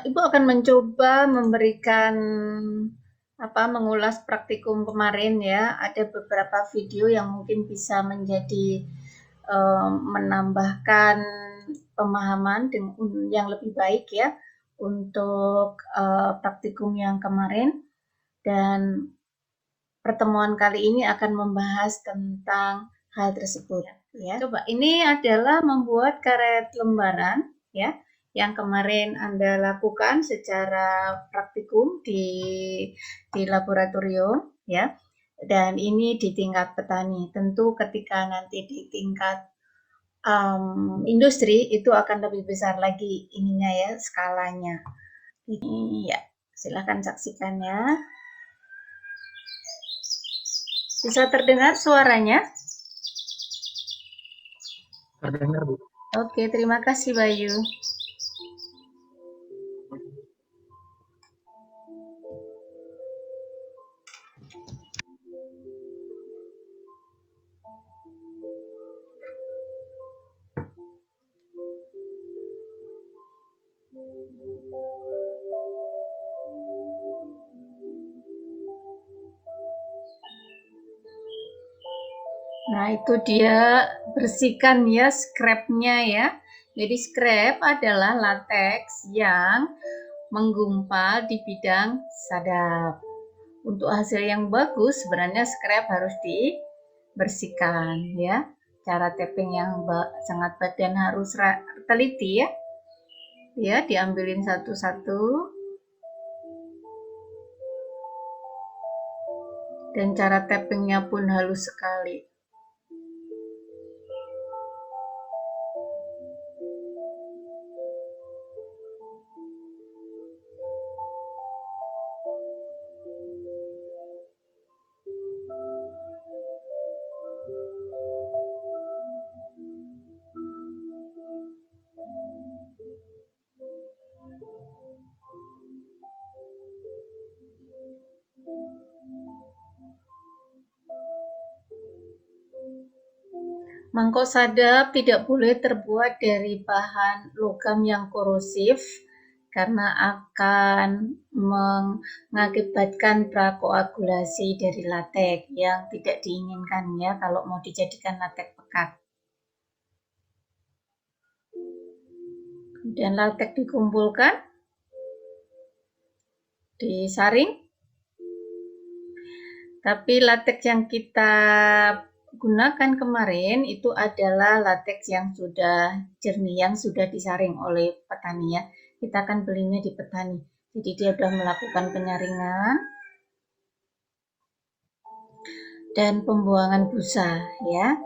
Ibu akan mencoba memberikan mengulas praktikum kemarin ya. Ada beberapa video yang mungkin bisa menjadi menambahkan pemahaman yang lebih baik ya untuk praktikum yang kemarin, dan pertemuan kali ini akan membahas tentang hal tersebut ya. Coba, ini adalah membuat karet lembaran ya, yang kemarin Anda lakukan secara praktikum di laboratorium ya. Dan ini di tingkat petani. Tentu ketika nanti di tingkat industri itu akan lebih besar lagi ininya ya, skalanya. Ini ya, silakan saksikan ya. Bisa terdengar suaranya? Terdengar, Bu. Oke, terima kasih Bayu. Nah, itu dia bersihkan ya scrap-nya ya. Jadi scrap adalah latex yang menggumpal di bidang sadap. Untuk hasil yang bagus sebenarnya scrap harus dibersihkan ya. Cara tapping yang sangat baik dan harus teliti ya. Ya, diambilin satu-satu. Dan cara tappingnya pun halus sekali. Mangkok sadap tidak boleh terbuat dari bahan logam yang korosif karena akan mengakibatkan prakoagulasi dari latex yang tidak diinginkan ya kalau mau dijadikan latex pekat. Kemudian latex dikumpulkan, disaring. Tapi latex yang kita gunakan kemarin itu adalah latex yang sudah jernih, yang sudah disaring oleh petani ya. Kita akan belinya di petani. Jadi dia sudah melakukan penyaringan dan pembuangan busa ya.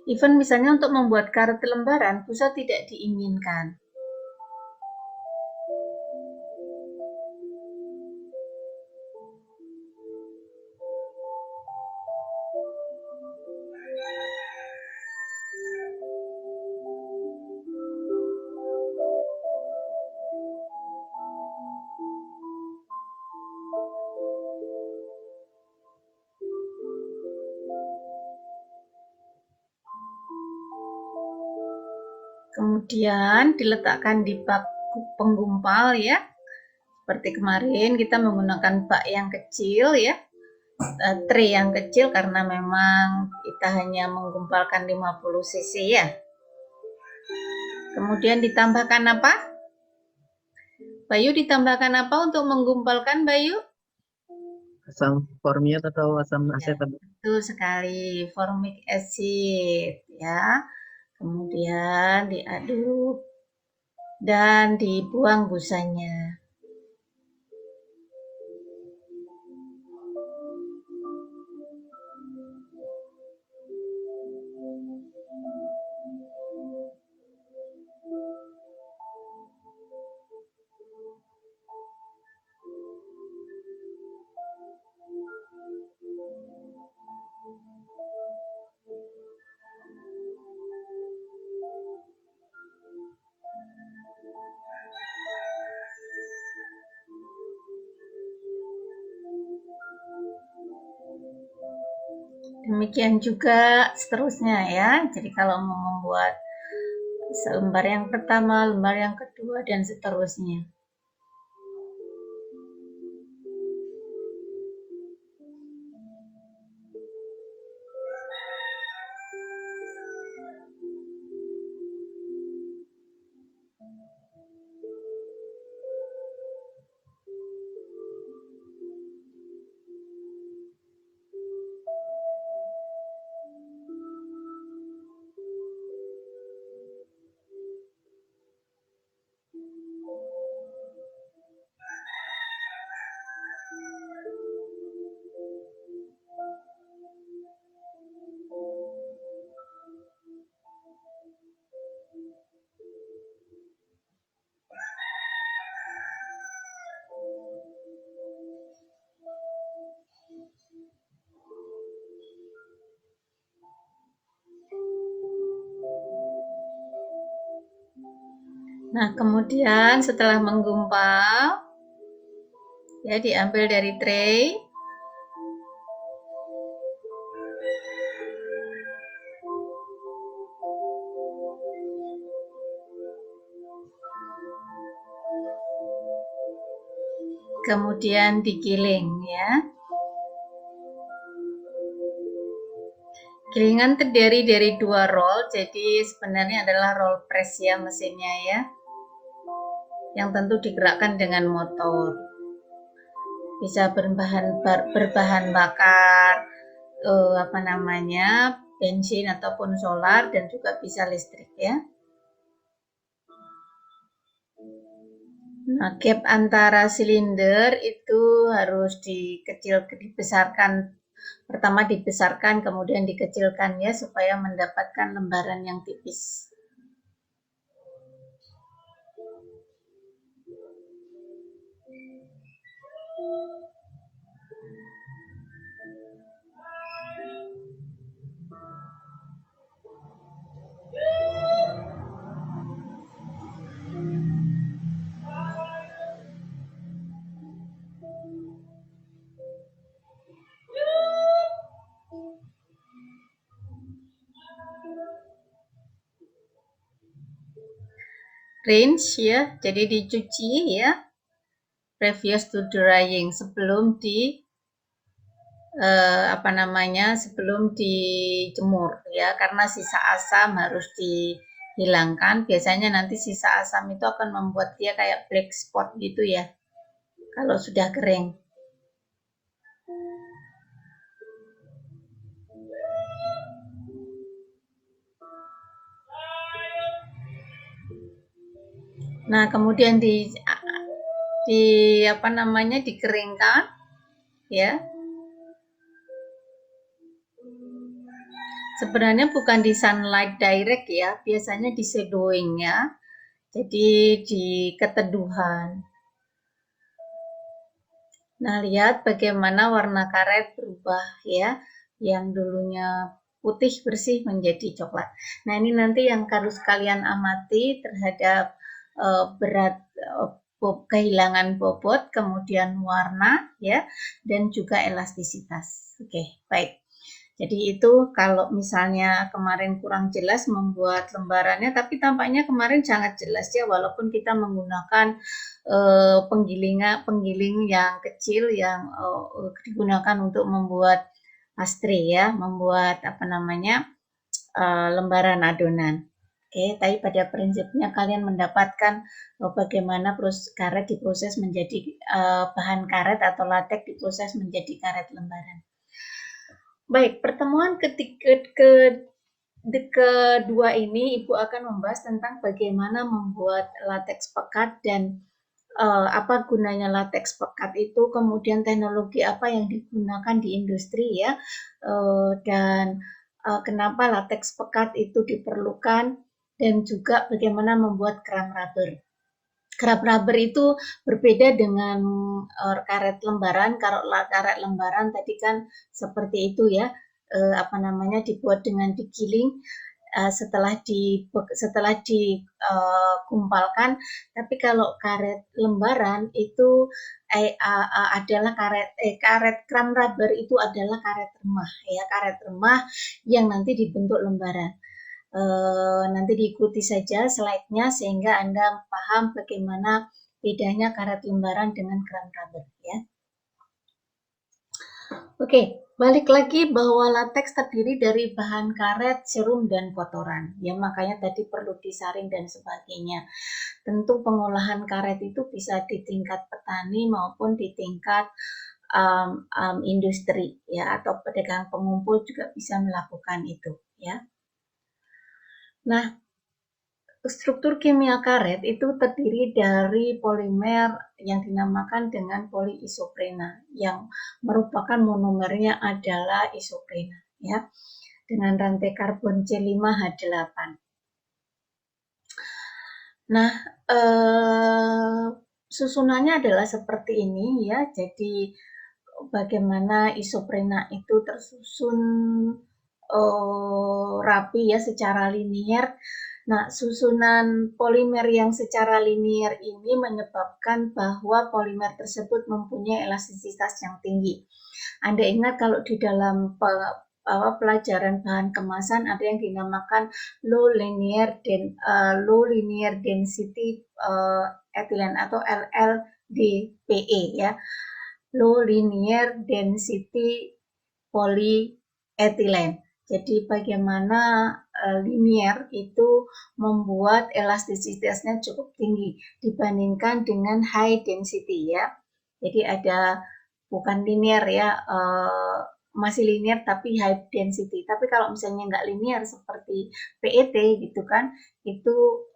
Even misalnya untuk membuat karet lembaran, busa tidak diinginkan. Kemudian diletakkan di bak penggumpal ya. Seperti kemarin kita menggunakan bak yang kecil ya. Tray yang kecil karena memang kita hanya menggumpalkan 50 cc ya. Kemudian ditambahkan apa? Bayu, ditambahkan apa untuk menggumpalkan, Bayu? Asam formiat atau asam asetat. Ya, betul sekali, formic acid ya. Kemudian diaduk dan dibuang busanya. Demikian juga seterusnya ya. Jadi kalau mau membuat Lembar yang pertama, lembar yang kedua, dan seterusnya. Nah, kemudian setelah menggumpal, ya diambil dari tray. Kemudian digiling ya. Gilingan terdiri dari 2 roll, jadi sebenarnya adalah roll press ya mesinnya ya. Yang tentu digerakkan dengan motor. Bisa berbahan bakar bensin ataupun solar, dan juga bisa listrik ya. Nah, gap antara silinder itu harus dibesarkan. Pertama dibesarkan, kemudian dikecilkan ya, supaya mendapatkan lembaran yang tipis. Rinse ya, jadi dicuci ya, previous to drying, sebelum sebelum dijemur ya, karena sisa asam harus dihilangkan. Biasanya nanti sisa asam itu akan membuat dia kayak black spot gitu ya, kalau sudah kering. Nah, kemudian dikeringkan ya. Sebenarnya bukan di sunlight direct ya, biasanya di shadowing ya. Jadi di keteduhan. Nah, lihat bagaimana warna karet berubah ya, yang dulunya putih bersih menjadi coklat. Nah, ini nanti yang harus kalian amati terhadap berat kehilangan bobot, kemudian warna ya, dan juga elastisitas. Oke, baik. Jadi itu kalau misalnya kemarin kurang jelas membuat lembarannya, tapi tampaknya kemarin sangat jelas ya, walaupun kita menggunakan penggiling yang kecil yang digunakan untuk membuat pastry ya, membuat lembaran adonan. Oke, tapi pada prinsipnya kalian mendapatkan bagaimana karet diproses menjadi bahan karet atau latek diproses menjadi karet lembaran. Baik, pertemuan kedua ini Ibu akan membahas tentang bagaimana membuat lateks pekat dan apa gunanya lateks pekat itu, kemudian teknologi apa yang digunakan di industri ya, dan kenapa lateks pekat itu diperlukan, dan juga bagaimana membuat keram rubber. Keram rubber itu berbeda dengan karet lembaran. Kalau karet lembaran tadi kan seperti itu ya, dibuat dengan digiling setelah dikumpalkan. Tapi kalau karet lembaran itu adalah karet keram rubber itu adalah karet remah ya, karet remah yang nanti dibentuk lembaran. Nanti diikuti saja slide-nya sehingga Anda paham bagaimana bedanya karet lembaran dengan keran rubber ya. Oke, balik lagi bahwa lateks terdiri dari bahan karet, serum, dan kotoran. Ya, makanya tadi perlu disaring dan sebagainya. Tentu pengolahan karet itu bisa di tingkat petani maupun di tingkat industri ya, atau pedagang pengumpul juga bisa melakukan itu ya. Nah, struktur kimia karet itu terdiri dari polimer yang dinamakan dengan poliisoprena yang merupakan monomernya adalah isoprena ya, dengan rantai karbon C5H8. Nah, susunannya adalah seperti ini ya. Jadi bagaimana isoprena itu tersusun rapi ya secara linier. Nah, susunan polimer yang secara linier ini menyebabkan bahwa polimer tersebut mempunyai elastisitas yang tinggi. Anda ingat kalau di dalam pelajaran bahan kemasan ada yang dinamakan low linear density ethylene atau LLDPE ya. Low linear density polyethylene. Jadi bagaimana linear itu membuat elastisitasnya cukup tinggi dibandingkan dengan high density ya. Jadi ada bukan linear ya, masih linear tapi high density. Tapi kalau misalnya nggak linear seperti PET gitu kan, itu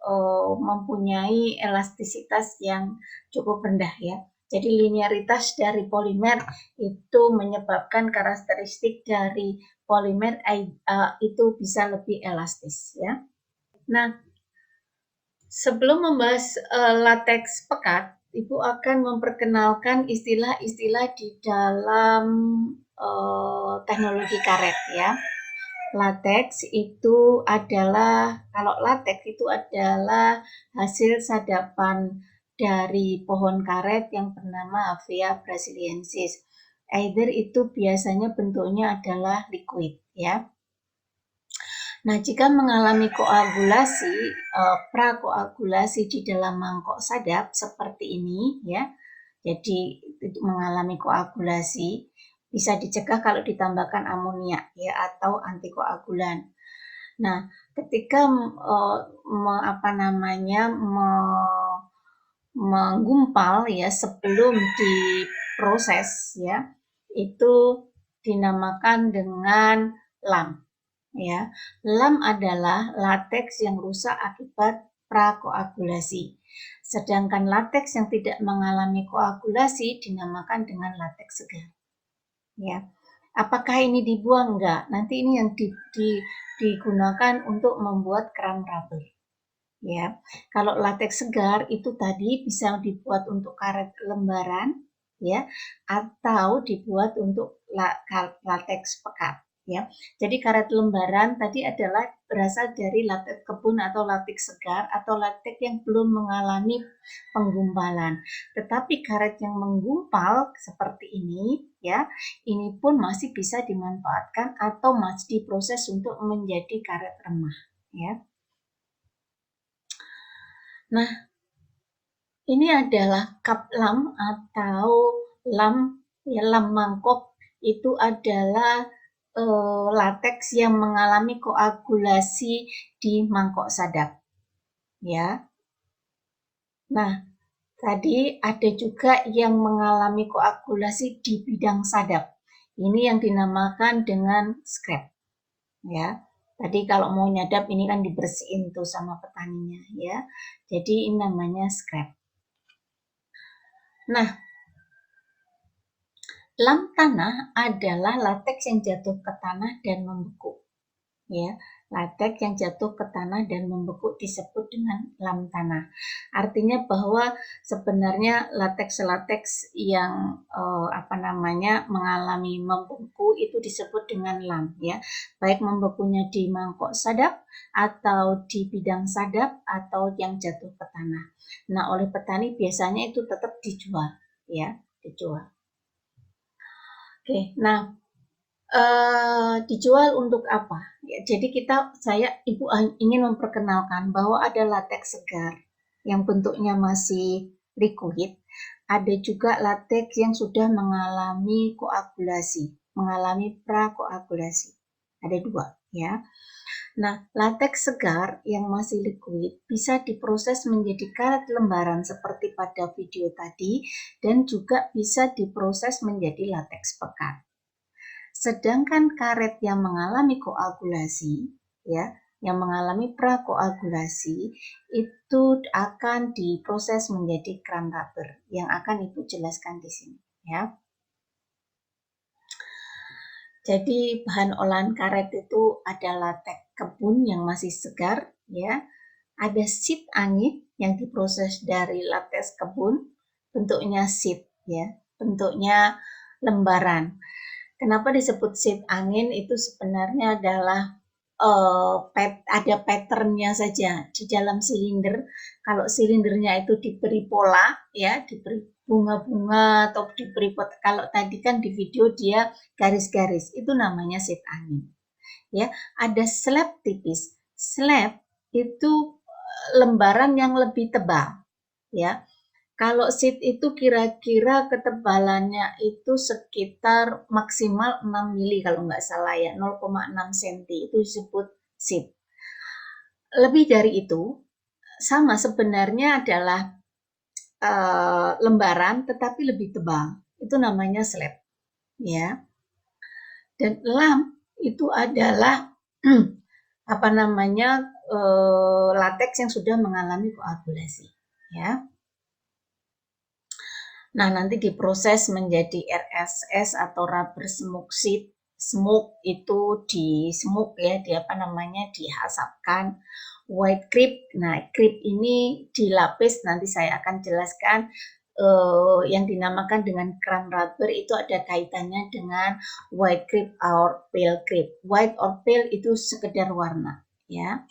mempunyai elastisitas yang cukup rendah ya. Jadi linearitas dari polimer itu menyebabkan karakteristik dari polimer itu bisa lebih elastis ya. Nah, sebelum membahas lateks pekat, Ibu akan memperkenalkan istilah-istilah di dalam teknologi karet ya. Lateks itu adalah, kalau lateks itu adalah hasil sadapan dari pohon karet yang bernama Hevea brasiliensis. Either itu biasanya bentuknya adalah liquid ya. Nah, jika mengalami koagulasi, prakoagulasi di dalam mangkok sadap seperti ini ya. Jadi mengalami koagulasi bisa dicegah kalau ditambahkan amonia ya atau antikoagulan. Nah, ketika menggumpal ya sebelum diproses ya, itu dinamakan dengan lam. Ya, lam adalah lateks yang rusak akibat prakoagulasi. Sedangkan lateks yang tidak mengalami koagulasi dinamakan dengan lateks segar. Ya, apakah ini dibuang? Enggak. Nanti ini yang digunakan untuk membuat keran rubber. Ya, kalau lateks segar itu tadi bisa dibuat untuk karet lembaran, ya, atau dibuat untuk lateks pekat. Ya, jadi karet lembaran tadi adalah berasal dari lateks kebun atau lateks segar atau lateks yang belum mengalami penggumpalan. Tetapi karet yang menggumpal seperti ini, ya, ini pun masih bisa dimanfaatkan atau masih diproses untuk menjadi karet remah. Ya. Nah, ini adalah cup lam atau lam ya, lam mangkok itu adalah lateks yang mengalami koagulasi di mangkok sadap. Ya. Nah, tadi ada juga yang mengalami koagulasi di bidang sadap. Ini yang dinamakan dengan scrap. Ya. Tadi kalau mau nyadap ini kan dibersihin tuh sama petaninya ya. Jadi ini namanya scrap. Nah, lam tanah adalah lateks yang jatuh ke tanah dan membeku. Ya, lateks yang jatuh ke tanah dan membeku disebut dengan lam tanah. Artinya bahwa sebenarnya lateks-lateks yang mengalami membeku itu disebut dengan lam ya. Baik membekunya di mangkok sadap atau di bidang sadap atau yang jatuh ke tanah. Nah, oleh petani biasanya itu tetap dijual ya, dijual. Oke, nah dijual untuk apa? Ya, jadi Ibu ingin memperkenalkan bahwa ada latex segar yang bentuknya masih liquid, ada juga latex yang sudah mengalami koagulasi, mengalami prakoagulasi. Ada dua, ya. Nah, latex segar yang masih liquid bisa diproses menjadi karet lembaran seperti pada video tadi dan juga bisa diproses menjadi latex pekat. Sedangkan karet yang mengalami koagulasi, ya, yang mengalami prakoagulasi itu akan diproses menjadi kram rubber yang akan Ibu jelaskan di sini, ya. Jadi bahan olahan karet itu ada latex kebun yang masih segar, ya. Ada sheet angin yang diproses dari latex kebun, bentuknya sheet, ya, bentuknya lembaran. Kenapa disebut sheet angin? Itu sebenarnya adalah ada patternnya saja di dalam silinder. Kalau silindernya itu diberi pola, ya, diberi bunga-bunga atau diberi kalau tadi kan di video dia garis-garis, itu namanya sheet angin. Ya, ada slab tipis. Slab itu lembaran yang lebih tebal, ya. Kalau sheet itu kira-kira ketebalannya itu sekitar maksimal 6 mili kalau nggak salah ya, 0,6 cm itu disebut sheet. Lebih dari itu, sama sebenarnya adalah lembaran tetapi lebih tebal. Itu namanya slab, ya. Dan lam itu adalah apa namanya latex yang sudah mengalami koagulasi, ya. Nah, nanti diproses menjadi RSS atau rubber smoke sheet. Smoke itu di smoke ya, dihasapkan. White creep, nah creep ini dilapis, nanti saya akan jelaskan yang dinamakan dengan kram rubber itu ada kaitannya dengan white creep or pale creep. White or pale itu sekedar warna, ya.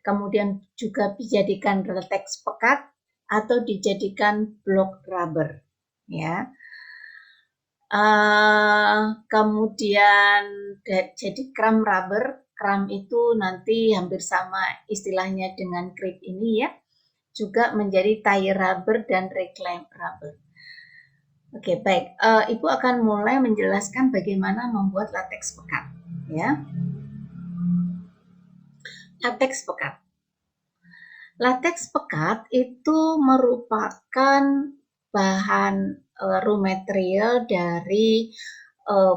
Kemudian juga dijadikan latex pekat atau dijadikan block rubber, ya. Kemudian jadi kram rubber, kram itu nanti hampir sama istilahnya dengan creep ini ya, juga menjadi tie rubber dan reclaim rubber. Oke, baik. Ibu akan mulai menjelaskan bagaimana membuat latex pekat, ya. Latex pekat. Latex pekat itu merupakan bahan raw material dari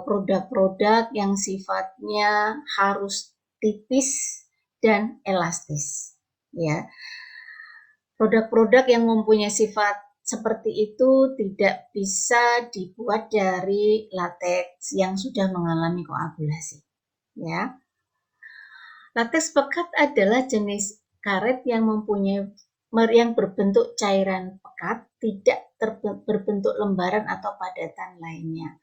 produk-produk yang sifatnya harus tipis dan elastis, ya. Produk-produk yang mempunyai sifat seperti itu tidak bisa dibuat dari latex yang sudah mengalami koagulasi, ya. Latex pekat adalah jenis karet yang berbentuk cairan pekat, tidak berbentuk lembaran atau padatan lainnya.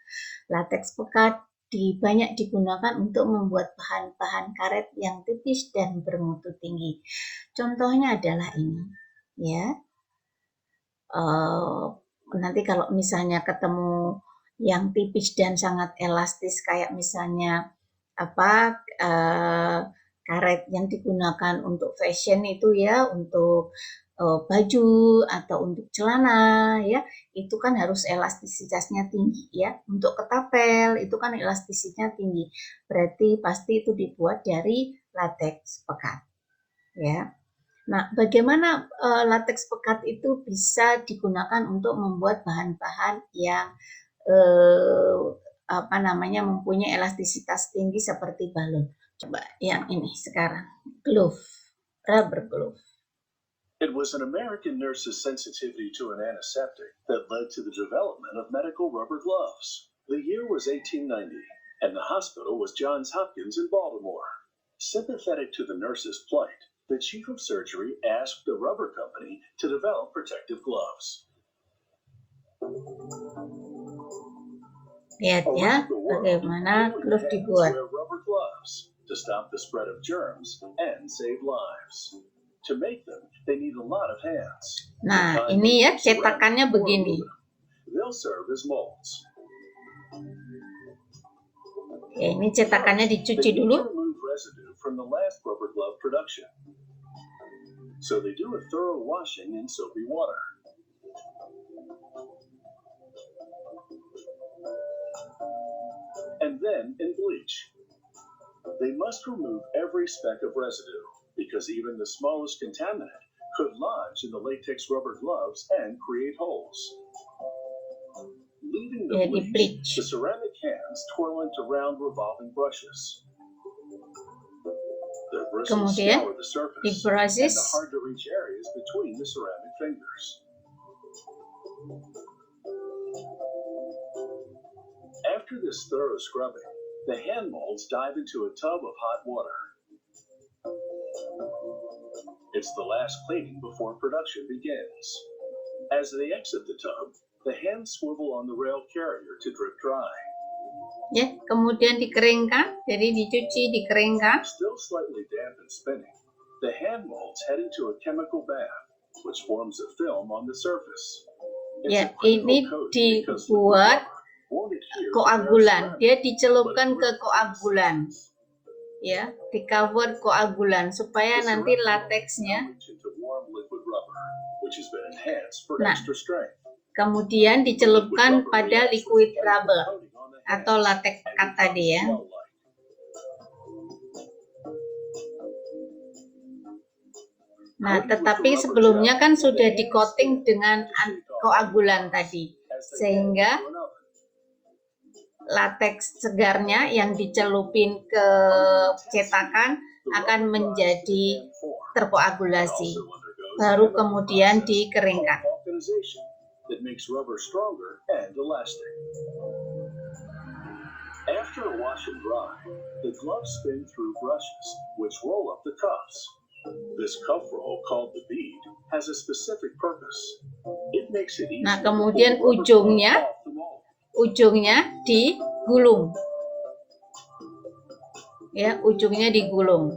Latex pekat banyak digunakan untuk membuat bahan-bahan karet yang tipis dan bermutu tinggi. Contohnya adalah ini, ya. Nanti kalau misalnya ketemu yang tipis dan sangat elastis kayak misalnya karet yang digunakan untuk fashion itu ya, untuk baju atau untuk celana ya, itu kan harus elastisitasnya tinggi ya. Untuk ketapel itu kan elastisitasnya tinggi, berarti pasti itu dibuat dari latex pekat, ya. Nah, bagaimana latex pekat itu bisa digunakan untuk membuat bahan-bahan yang mempunyai elastisitas tinggi seperti balon. Coba yang ini sekarang, glove, rubber glove. It was an American nurse's sensitivity to an antiseptic that led to the development of medical rubber gloves. The year was 1890, and the hospital was Johns Hopkins in Baltimore. Sympathetic to the nurse's plight, the chief of surgery asked the rubber company to develop protective gloves. Lihat ya, bagaimana glove dibuat. Rubber gloves to stop the spread of germs and save lives. To make them, they need a lot of hands. Nah, ini ya cetakannya begini. They'll serve as molds. Ya, ini cetakannya They dicuci need dulu. to remove residue from the last rubber glove production. So they do a thorough washing in soapy water. And then in bleach. They must remove every speck of residue because even the smallest contaminant could lodge in the latex rubber gloves and create holes. Leaving the Ya, di bleach, bleach. the ceramic hands twirl into round revolving brushes. Their bristles Kemudian scour the surface di and brushes. the hard-to-reach areas between the ceramic fingers. After this thorough scrubbing, the hand molds dive into a tub of hot water. It's the last cleaning before production begins. As they exit the tub, the hands swivel on the rail carrier to drip dry. Ya, kemudian dikeringkan, jadi dicuci, dikeringkan. Still slightly damp and spinning, the hand molds head into a chemical bath, which forms a film on the surface. It's Ya, a critical ini coating because liquid dibuat rubber won't adhere to koagulan. bare Dia ceramic, dicelupkan but ke it will koagulan. Ya, di cover koagulan supaya The nanti ceramic lateksnya. now reach into warm liquid rubber, which has been enhanced for Nah, extra strength. kemudian The liquid dicelupkan rubber pada reacts with liquid the chemical rubber coating on the atau hands latex and pekat tadi becomes ya. gel-like. Nah, Coating with tetapi the rubber sebelumnya gel, kan the sudah hands di-coating spin dengan to shake off koagulan any tadi, as they head sehingga into an oven. lateks segarnya yang dicelupin ke cetakan akan menjadi terkoagulasi, baru kemudian dikeringkan. That makes rubber stronger and elastic. After a wash and dry, the gloves spin through brushes, which roll up the cuffs. This cuff roll, called the bead, has a specific purpose. It makes it easier Nah, to pull kemudian the rubber ujungnya glove off the mold. digulung. Ya, ujungnya digulung.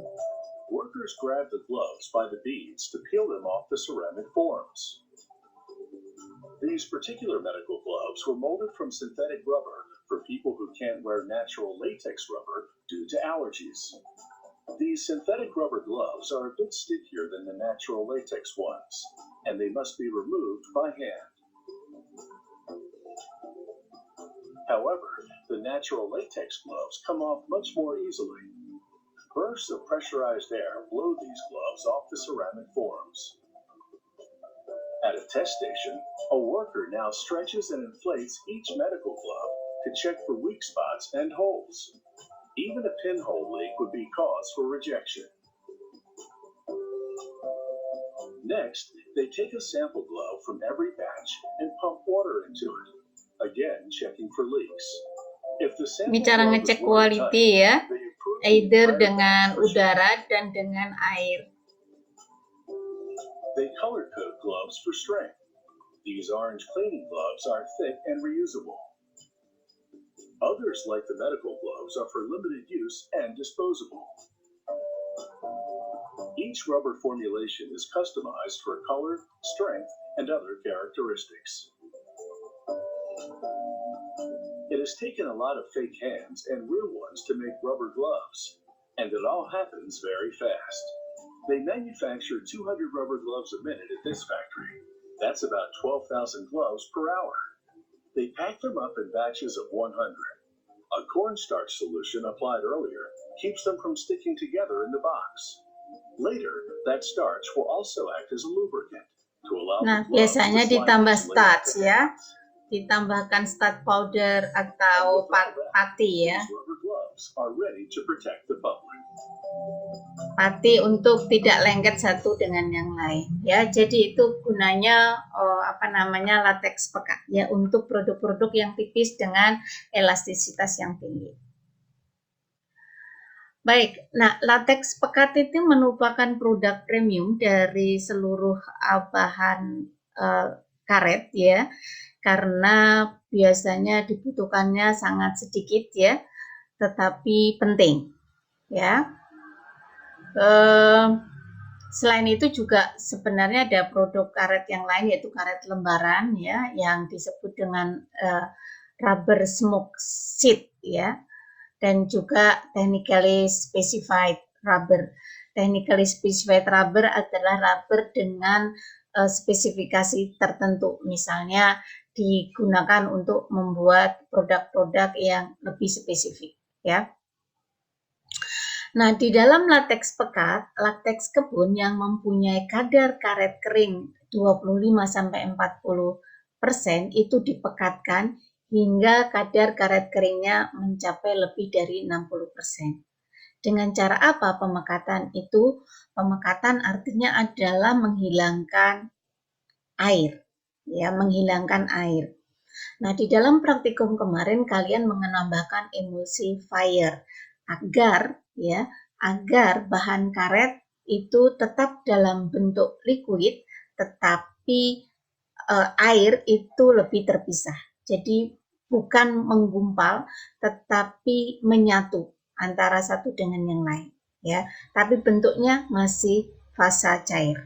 Workers grab the gloves by the beads to peel them off the ceramic forms. These particular medical gloves were molded from synthetic rubber for people who can't wear natural latex rubber due to allergies. These synthetic rubber gloves are a bit stickier than the natural latex ones, and they must be removed by hand. However, the natural latex gloves come off much more easily. Bursts of pressurized air blow these gloves off the ceramic forms. At a test station, a worker now stretches and inflates each medical glove to check for weak spots and holes. Even a pinhole leak would be cause for rejection. Next, they take a sample glove from every batch and pump water into it, again checking for leaks. If the sample Ini cara glove ngecek is watertight, quality ya, they improve the either entire dengan batch for udara dan dengan air. They color code gloves for strength. These orange cleaning gloves are thick and reusable. Others, like the medical gloves, are for limited use and disposable. Each rubber formulation is customized for color, strength, and other characteristics. It has taken a lot of fake hands and real ones to make rubber gloves, and it all happens very fast. They manufacture 200 rubber gloves a minute at this factory. That's about 12,000 gloves per hour. They pack them up in batches of 100. A cornstarch solution applied earlier keeps them from sticking together in the box. Later, that starch will also act as a lubricant to allow Nah, the gloves biasanya to slide ditambah easily starch off the ya, hands. ditambahkan starch powder atau pati ya. These rubber gloves are ready to protect the public. Pati untuk tidak lengket satu dengan yang lain ya. Jadi itu gunanya latex pekat ya, untuk produk-produk yang tipis dengan elastisitas yang tinggi. Baik, nah latex pekat itu merupakan produk premium dari seluruh bahan karet ya, karena biasanya dibutuhkannya sangat sedikit ya, tetapi penting ya. Selain itu juga sebenarnya ada produk karet yang lain, yaitu karet lembaran ya, yang disebut dengan rubber smoke sheet ya. dan juga technically specified rubber. Technically specified rubber adalah rubber dengan spesifikasi tertentu, misalnya digunakan untuk membuat produk-produk yang lebih spesifik, ya. Nah, di dalam lateks pekat, lateks kebun yang mempunyai kadar karet kering 25-40% itu dipekatkan hingga kadar karet keringnya mencapai lebih dari 60%. Dengan cara apa pemekatan itu? Pemekatan artinya adalah menghilangkan air, ya, menghilangkan air. Nah, di dalam praktikum kemarin kalian menambahkan emulsifier agar bahan karet itu tetap dalam bentuk liquid, tetapi air itu lebih terpisah. Jadi bukan menggumpal, tetapi menyatu antara satu dengan yang lain, ya. Tapi bentuknya masih fasa cair.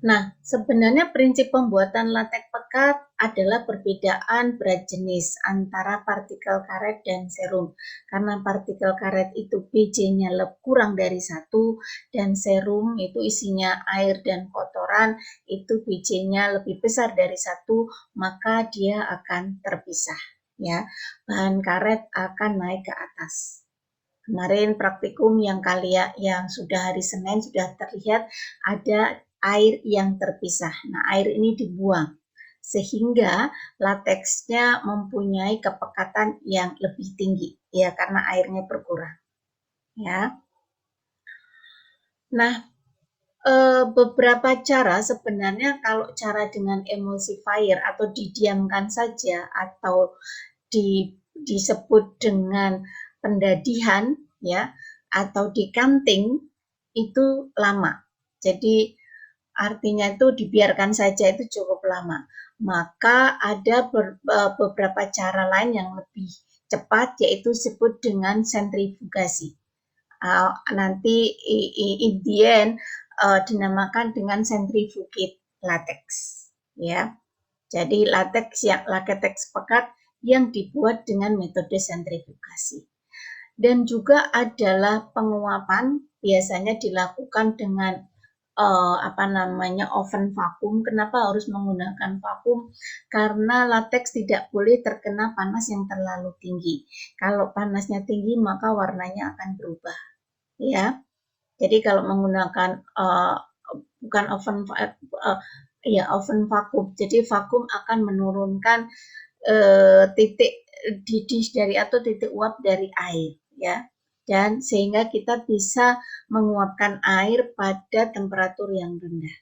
Nah, sebenarnya prinsip pembuatan lateks pekat adalah perbedaan berat jenis antara partikel karet dan serum. Karena partikel karet itu BJ-nya kurang dari 1 dan serum itu isinya air dan kotoran, itu BJ-nya lebih besar dari 1, maka dia akan terpisah, ya. Bahan karet akan naik ke atas. Kemarin praktikum yang sudah hari Senin sudah terlihat ada air yang terpisah. Nah, air ini dibuang sehingga lateksnya mempunyai kepekatan yang lebih tinggi, ya, karena airnya berkurang, ya. Nah, beberapa cara sebenarnya kalau cara dengan emulsifier atau didiamkan saja atau disebut dengan pendadihan, ya, atau decanting itu lama. Jadi artinya itu dibiarkan saja itu cukup lama. Maka ada beberapa cara lain yang lebih cepat, yaitu disebut dengan sentrifugasi. Nanti in the end dinamakan dengan centrifugate latex, ya. Jadi lateks pekat yang dibuat dengan metode sentrifugasi. Dan juga adalah penguapan, biasanya dilakukan dengan oven vakum. Kenapa harus menggunakan vakum? Karena lateks tidak boleh terkena panas yang terlalu tinggi. Kalau panasnya tinggi maka warnanya akan berubah, ya. Jadi kalau menggunakan bukan oven vakum. Jadi vakum akan menurunkan titik didih dari atau titik uap dari air, ya. Dan sehingga kita bisa menguapkan air pada temperatur yang rendah.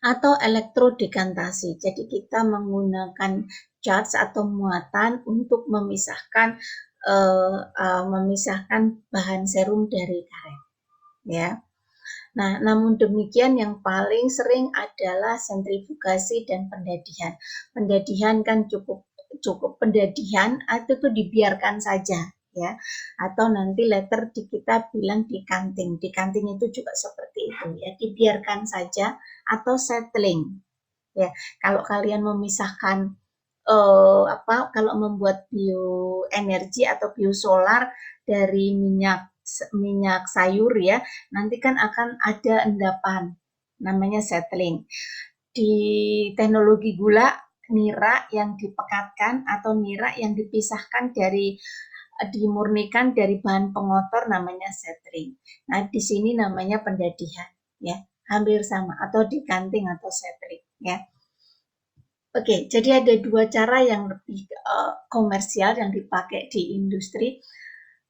Atau elektrodekantasi, jadi kita menggunakan charge atau muatan untuk memisahkan bahan serum dari karet, ya. Nah, namun demikian yang paling sering adalah sentrifugasi dan pendadihan. Pendadihan kan cukup pendadihan itu tuh dibiarkan saja, ya, atau nanti later kita bilang decanting. Decanting itu juga seperti itu, ya, dibiarkan saja atau settling, ya. Kalau kalian memisahkan kalau membuat bioenergi atau biosolar dari minyak sayur, ya, nanti kan akan ada endapan, namanya settling. Di teknologi gula, nira yang dipekatkan atau nira yang dipisahkan dimurnikan dari bahan pengotor namanya settling. Nah, di sini namanya pendadihan, ya, hampir sama, atau decanting atau settling, ya. Oke, jadi ada dua cara yang lebih komersial yang dipakai di industri.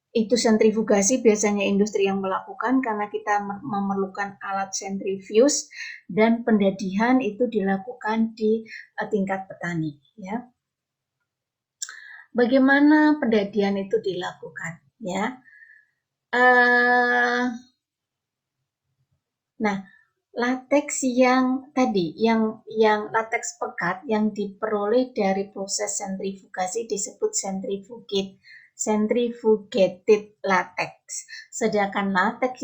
Itu sentrifugasi, biasanya industri yang melakukan karena kita memerlukan alat sentrifuge, dan pendadihan itu dilakukan di tingkat petani, ya. Bagaimana pendadihan itu dilakukan, ya? Nah, lateks yang tadi, yang lateks pekat yang diperoleh dari proses sentrifugasi disebut centrifugated latex. Sedangkan lateks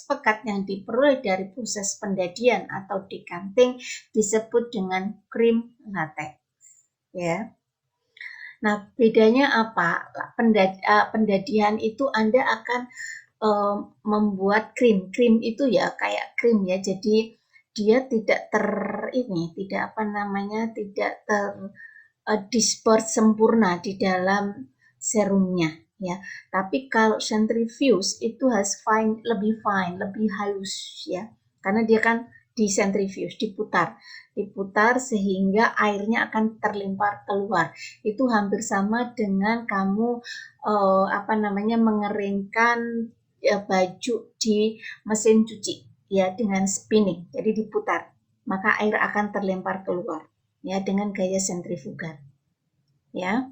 pekat yang diperoleh dari proses pendadian atau decanting disebut dengan cream latex, ya. Nah, bedanya apa? Pendadihan itu Anda akan membuat krim. Krim itu ya kayak krim ya. Jadi dia tidak disperse sempurna di dalam serumnya ya. Tapi kalau centrifuge itu lebih fine, lebih halus ya. Karena dia kan disentrifuge, diputar sehingga airnya akan terlempar keluar. Itu hampir sama dengan kamu mengeringkan baju di mesin cuci ya dengan spinning. Jadi diputar, maka air akan terlempar keluar ya dengan gaya sentrifugal. Ya.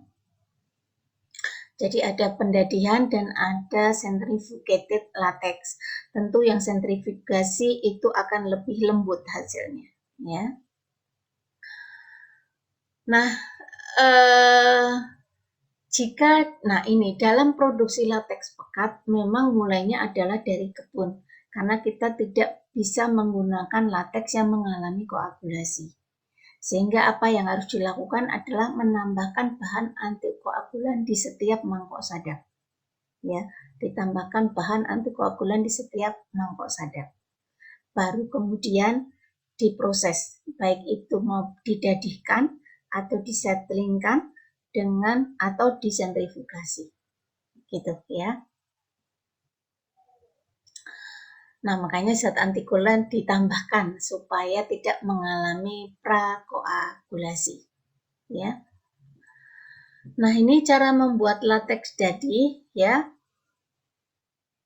Jadi ada pendadihan dan ada centrifugated latex. Tentu yang sentrifugasi itu akan lebih lembut hasilnya, ya. Nah, ini dalam produksi lateks pekat memang mulainya adalah dari kebun karena kita tidak bisa menggunakan lateks yang mengalami koagulasi. Sehingga apa yang harus dilakukan adalah menambahkan bahan antikoagulan di setiap mangkok sadap. Ya, ditambahkan bahan antikoagulan di setiap mangkok sadap. Baru kemudian diproses, baik itu mau didadihkan atau disettlingkan dengan atau disentrifugasi. Gitu ya. Nah, makanya zat antikoagulan ditambahkan supaya tidak mengalami prakoagulasi. Ya. Nah, ini cara membuat lateks jadi ya.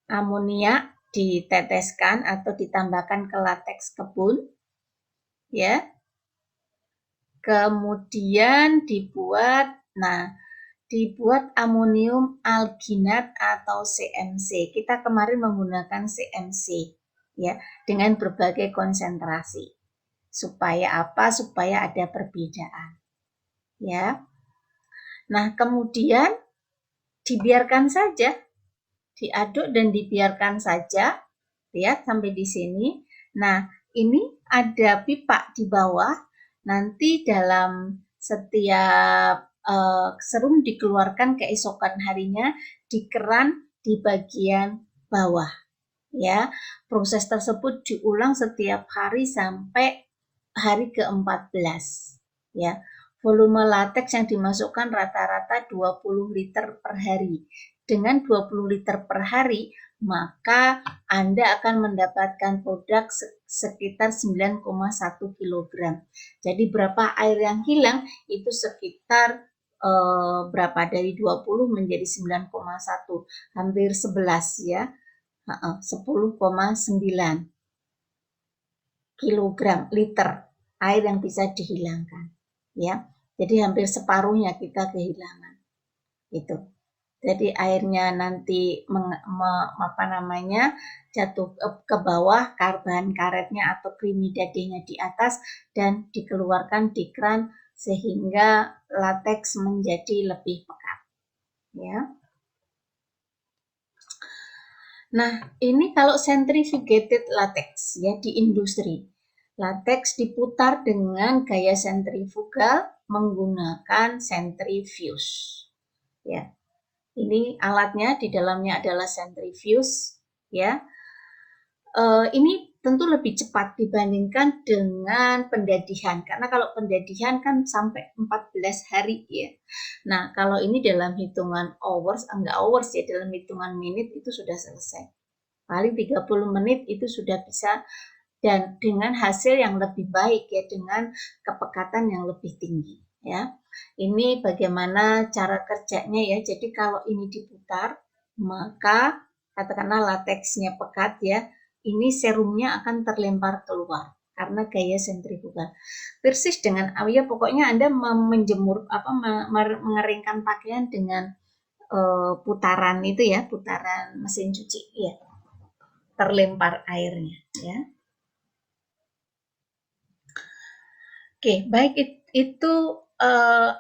Amonia diteteskan atau ditambahkan ke lateks kebun. Ya. Kemudian dibuat amonium alginat atau CMC. Kita kemarin menggunakan CMC ya dengan berbagai konsentrasi. Supaya apa? Supaya ada perbedaan. Ya. Nah, kemudian dibiarkan saja, diaduk dan dibiarkan saja. Lihat sampai di sini. Nah, ini ada pipa di bawah. Nanti dalam setiap serum dikeluarkan keesokan harinya di keran di bagian bawah. Ya, proses tersebut diulang setiap hari sampai hari ke-14. Ya, volume lateks yang dimasukkan rata-rata 20 liter per hari. Dengan 20 liter per hari, maka Anda akan mendapatkan produk sekitar 9,1 kg. Jadi berapa air yang hilang? Itu sekitar berapa? Dari 20 menjadi 9,1, hampir 11 ya. 10,9 liter air yang bisa dihilangkan ya. Jadi hampir separuhnya kita kehilangan. Itu. Jadi airnya nanti jatuh ke bawah, bahan karetnya atau creamy dadenya di atas dan dikeluarkan di keran sehingga lateks menjadi lebih pekat. Ya. Nah, ini kalau centrifugated latex ya di industri. Latex diputar dengan gaya sentrifugal menggunakan centrifuge. Ya. Ini alatnya, di dalamnya adalah centrifuge ya. Ini tentu lebih cepat dibandingkan dengan pendadihan karena kalau pendadihan kan sampai 14 hari ya. Nah, kalau ini dalam hitungan hours ya, dalam hitungan menit itu sudah selesai. Paling 30 menit itu sudah bisa dan dengan hasil yang lebih baik ya, dengan kepekatan yang lebih tinggi ya. Ini bagaimana cara kerjanya ya. Jadi kalau ini diputar, maka katakanlah lateksnya pekat ya, ini serumnya akan terlempar keluar karena gaya sentrifugal. Persis dengan pokoknya Anda menjemur mengeringkan pakaian dengan putaran itu ya, putaran mesin cuci ya. Terlempar airnya ya. Oke, baik itu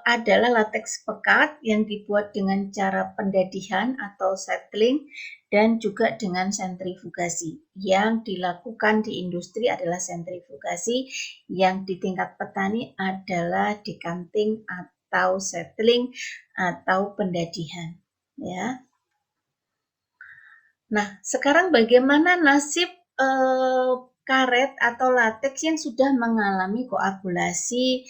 adalah lateks pekat yang dibuat dengan cara pendadihan atau settling dan juga dengan sentrifugasi. Yang dilakukan di industri adalah sentrifugasi, yang di tingkat petani adalah decanting atau settling atau pendadihan, ya. Nah, sekarang bagaimana nasib karet atau lateks yang sudah mengalami koagulasi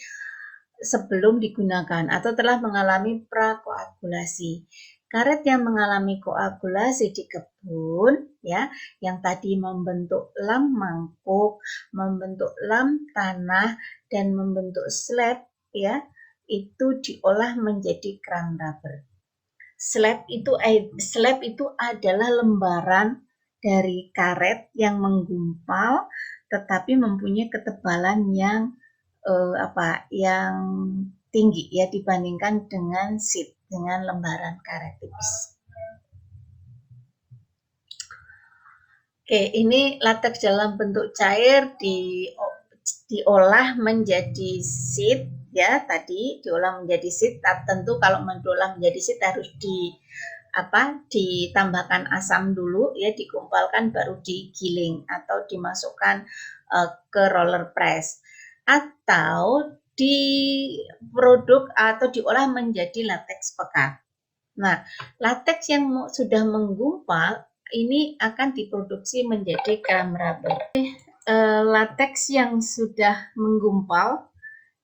sebelum digunakan atau telah mengalami prakoagulasi? Karet yang mengalami koagulasi di kebun, ya, yang tadi membentuk lam mangkuk, membentuk lam tanah, dan membentuk slab, ya, itu diolah menjadi kram rubber. Slab itu adalah lembaran dari karet yang menggumpal, tetapi mempunyai ketebalan yang yang tinggi, ya, dibandingkan dengan sheet, dengan lembaran karet tipis. Oke, ini lateks dalam bentuk cair diolah menjadi sheet, ya, tadi diolah menjadi sheet. Tentu kalau diolah menjadi sheet harus ditambahkan asam dulu, ya, dikumpalkan baru digiling atau dimasukkan ke roller press, atau diproduk atau diolah menjadi lateks pekat. Nah, lateks yang sudah menggumpal ini akan diproduksi menjadi kram rubber. Lateks yang sudah menggumpal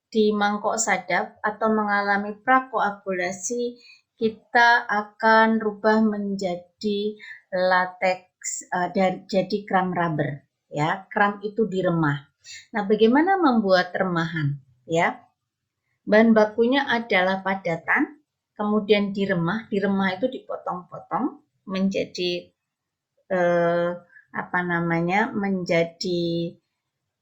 di mangkok sadap atau mengalami prakoagulasi, kita akan rubah menjadi lateks jadi kram rubber, ya. Kram itu diremah. Nah, bagaimana membuat remahan, ya? Bahan bakunya adalah padatan, kemudian diremah itu dipotong-potong menjadi menjadi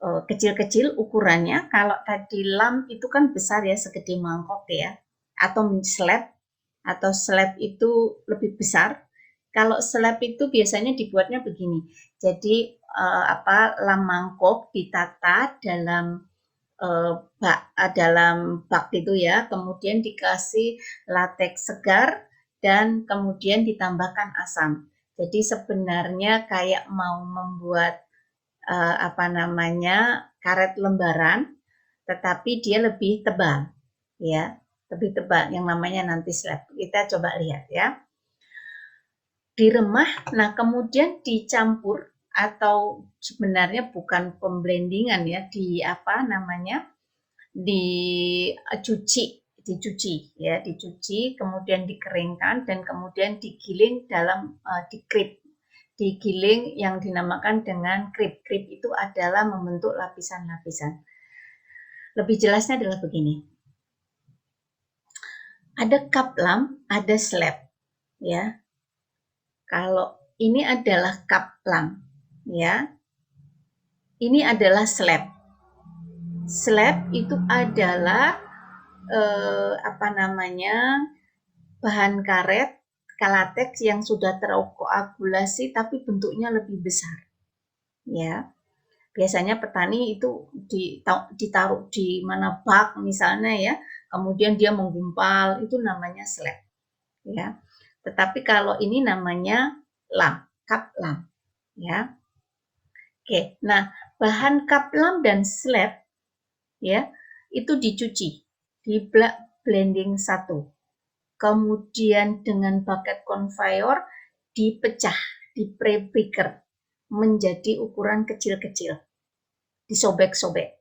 kecil-kecil ukurannya. Kalau tadi lam itu kan besar, ya, segede mangkok, ya, atau slab itu lebih besar. Kalau slab itu biasanya dibuatnya begini. Jadi lam mangkok ditata dalam bak itu, ya, kemudian dikasih lateks segar dan kemudian ditambahkan asam. Jadi sebenarnya kayak mau membuat karet lembaran, tetapi dia lebih tebal, ya, lebih tebal, yang namanya nanti slab. Kita coba lihat, ya. Diremah, nah kemudian dicampur, atau sebenarnya bukan pemblendingan, ya, dicuci, kemudian dikeringkan dan kemudian digiling dalam digiling yang dinamakan dengan krip. Krip itu adalah membentuk lapisan-lapisan. Lebih jelasnya adalah begini. Ada cup lam, ada slab, ya. Kalau ini adalah cup lam, ya. Ini adalah slab. Slab itu adalah bahan karet lateks yang sudah terkoagulasi tapi bentuknya lebih besar, ya. Biasanya petani itu ditaruh di mana bak misalnya, ya, kemudian dia menggumpal, itu namanya slab, ya. Tetapi kalau ini namanya lam, cup lam, ya. Oke, nah bahan cup lam dan slab, ya, itu dicuci, di blending satu. Kemudian dengan bucket conveyor dipecah, di pre-breaker menjadi ukuran kecil-kecil. Disobek-sobek.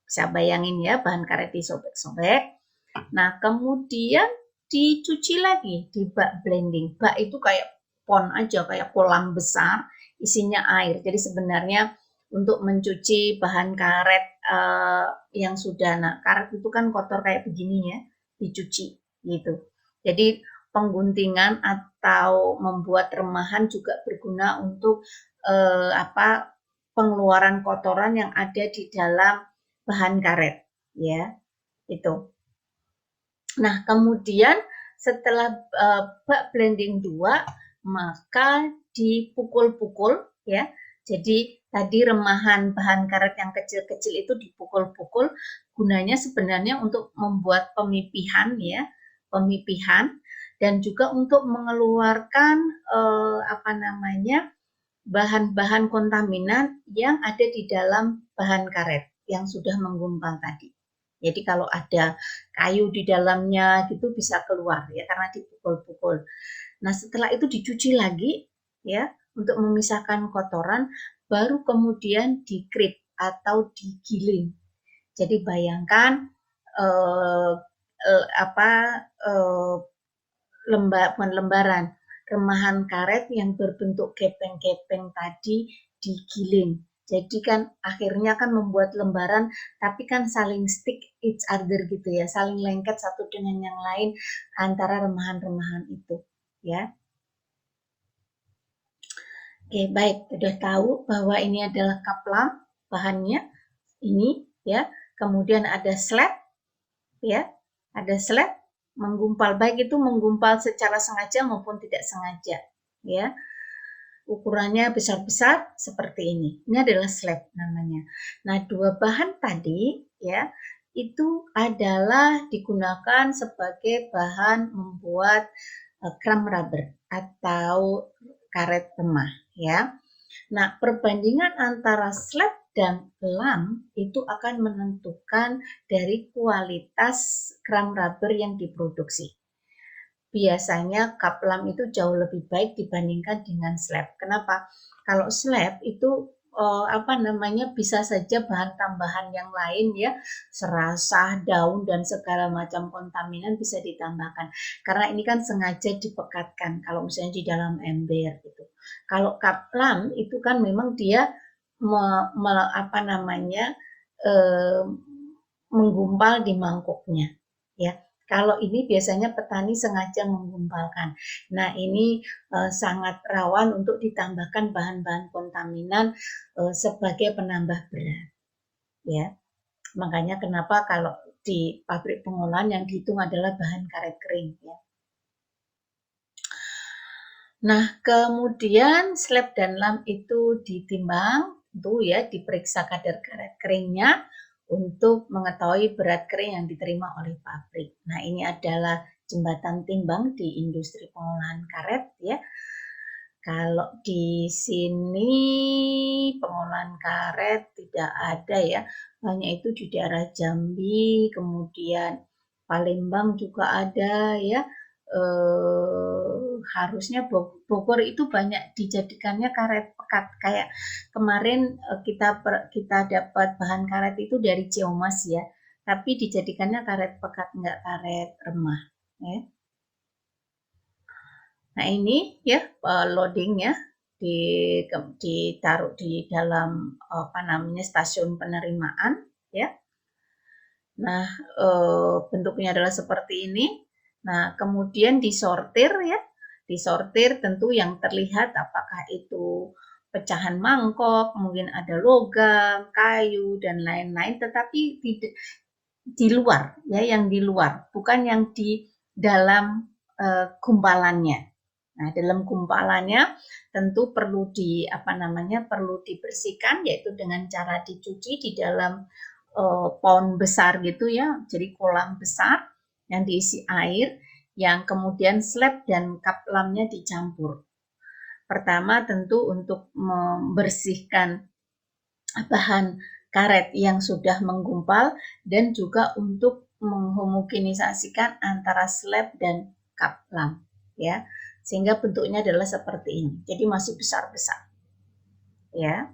Bisa bayangin, ya, bahan karet disobek-sobek. Nah, kemudian dicuci lagi di bak blending. Bak itu kayak pon aja, kayak kolam besar, isinya air. Jadi sebenarnya untuk mencuci bahan karet yang sudah, karet itu kan kotor kayak begini, ya, dicuci gitu. Jadi pengguntingan atau membuat remahan juga berguna untuk pengeluaran kotoran yang ada di dalam bahan karet, ya, itu. Nah, kemudian setelah bak blending 2, maka dipukul-pukul, ya. Jadi tadi remahan bahan karet yang kecil-kecil itu dipukul-pukul, gunanya sebenarnya untuk membuat pemipihan, ya, pemipihan, dan juga untuk mengeluarkan bahan-bahan kontaminan yang ada di dalam bahan karet yang sudah menggumpal tadi. Jadi kalau ada kayu di dalamnya gitu bisa keluar ya karena dipukul-pukul. Nah, setelah itu dicuci lagi ya untuk memisahkan kotoran, baru kemudian dikrip atau digiling. Jadi bayangkan eh, apa bukan lembaran, remahan karet yang berbentuk gepeng-gepeng tadi digiling. Jadi kan akhirnya kan membuat lembaran tapi kan saling stick each other gitu ya, saling lengket satu dengan yang lain antara remahan-remahan itu ya. Oke, baik, sudah tahu bahwa ini adalah kaplam bahannya ini ya. Kemudian ada slab ya. Ada slab menggumpal, baik itu menggumpal secara sengaja maupun tidak sengaja ya. Ukurannya besar-besar seperti ini. Ini adalah slab namanya. Nah, dua bahan tadi ya itu adalah digunakan sebagai bahan membuat crumb rubber atau karet remah ya. Nah, perbandingan antara slab dan lam itu akan menentukan dari kualitas crumb rubber yang diproduksi. Biasanya kaplam itu jauh lebih baik dibandingkan dengan slab. Kenapa? Kalau slab itu bisa saja bahan tambahan yang lain ya, serasah, daun dan segala macam kontaminan bisa ditambahkan. Karena ini kan sengaja dipekatkan kalau misalnya di dalam ember gitu. Kalau kaplam itu kan memang dia menggumpal di mangkuknya ya. Kalau ini biasanya petani sengaja menggumpalkan. Nah, ini sangat rawan untuk ditambahkan bahan-bahan kontaminan sebagai penambah berat. Ya, makanya kenapa kalau di pabrik pengolahan yang dihitung adalah bahan karet kering. Ya. Nah, kemudian slab dan lam itu ditimbang, itu ya diperiksa kadar karet keringnya untuk mengetahui berat kering yang diterima oleh pabrik. Nah, ini adalah jembatan timbang di industri pengolahan karet ya. Kalau di sini pengolahan karet tidak ada ya, hanya itu di daerah Jambi, kemudian Palembang juga ada ya. Harusnya Bogor itu banyak dijadikannya karet pekat kayak kemarin kita dapat bahan karet itu dari Ciamas ya, tapi dijadikannya karet pekat nggak karet remah ya. Nah ini ya loading ya ditaruh di dalam stasiun penerimaan ya. Nah bentuknya adalah seperti ini. Nah kemudian disortir ya, disortir tentu yang terlihat apakah itu pecahan mangkok, mungkin ada logam, kayu dan lain-lain, tetapi di luar ya, yang di luar, bukan yang di dalam gumpalannya. Nah, dalam gumpalannya tentu perlu perlu dibersihkan yaitu dengan cara dicuci di dalam pond besar gitu ya. Jadi kolam besar yang diisi air yang kemudian slab dan kaplamnya dicampur. Pertama tentu untuk membersihkan bahan karet yang sudah menggumpal dan juga untuk menghomogenisasikan antara slab dan kaplam ya, sehingga bentuknya adalah seperti ini. Jadi masih besar-besar ya.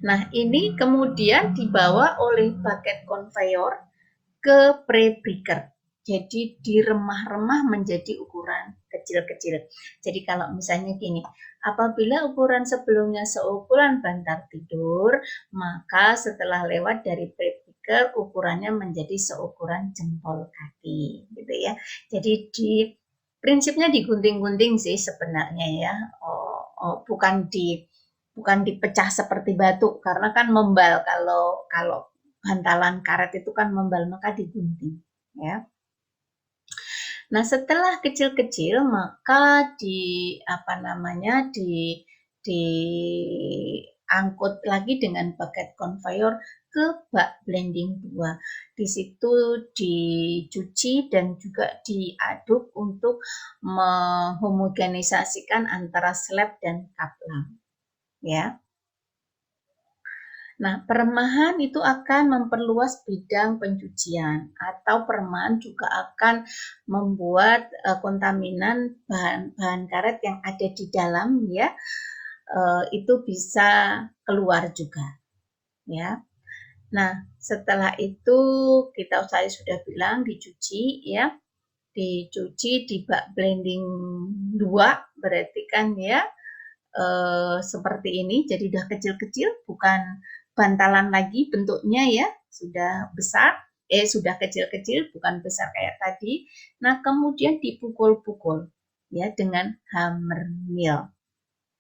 Nah, ini kemudian dibawa oleh bucket conveyor ke pre-breaker. Jadi diremah-remah menjadi ukuran kecil-kecil. Jadi kalau misalnya gini, apabila ukuran sebelumnya seukuran bantal tidur, maka setelah lewat dari pre-breaker ukurannya menjadi seukuran jempol kaki, gitu ya. Jadi prinsipnya digunting-gunting sih sebenarnya ya, bukan dipecah seperti batu karena kan membal kalau bantalan karet itu kan membal, maka digunting ya. Nah, setelah kecil-kecil maka diangkut lagi dengan bucket conveyor ke bak blending 2. Di situ dicuci dan juga diaduk untuk menghomogenisasikan antara slab dan kaplam ya. Nah, peremahan itu akan memperluas bidang pencucian atau peremahan juga akan membuat kontaminan bahan karet yang ada di dalam ya itu bisa keluar juga ya. Nah, setelah itu saya sudah bilang dicuci ya. Dicuci di bak blending 2 berarti kan ya seperti ini, jadi udah kecil-kecil, bukan bantalan lagi bentuknya ya, sudah besar, sudah kecil-kecil, bukan besar kayak tadi. Nah, kemudian dipukul-pukul ya dengan hammer mill,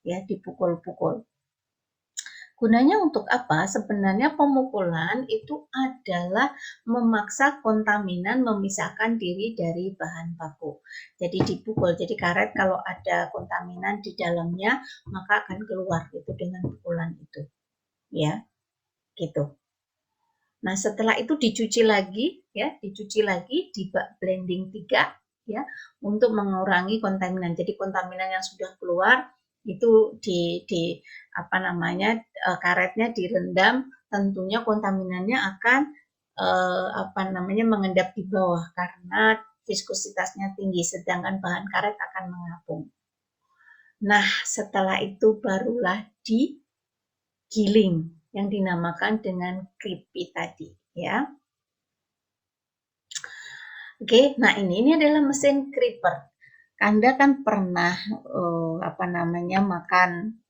ya dipukul-pukul. Gunanya untuk apa? Sebenarnya pemukulan itu adalah memaksa kontaminan memisahkan diri dari bahan baku. Jadi dipukul, jadi karet kalau ada kontaminan di dalamnya maka akan keluar itu dengan pukulan itu. Ya, gitu. Nah, setelah itu dicuci lagi ya, dicuci lagi di bak blending 3 ya untuk mengurangi kontaminan. Jadi kontaminan yang sudah keluar itu karetnya direndam, tentunya kontaminannya akan mengendap di bawah karena viskositasnya tinggi, sedangkan bahan karet akan mengapung. Nah, setelah itu barulah digiling yang dinamakan dengan crispy tadi ya. Oke, nah ini adalah mesin creeper. Anda kan pernah makan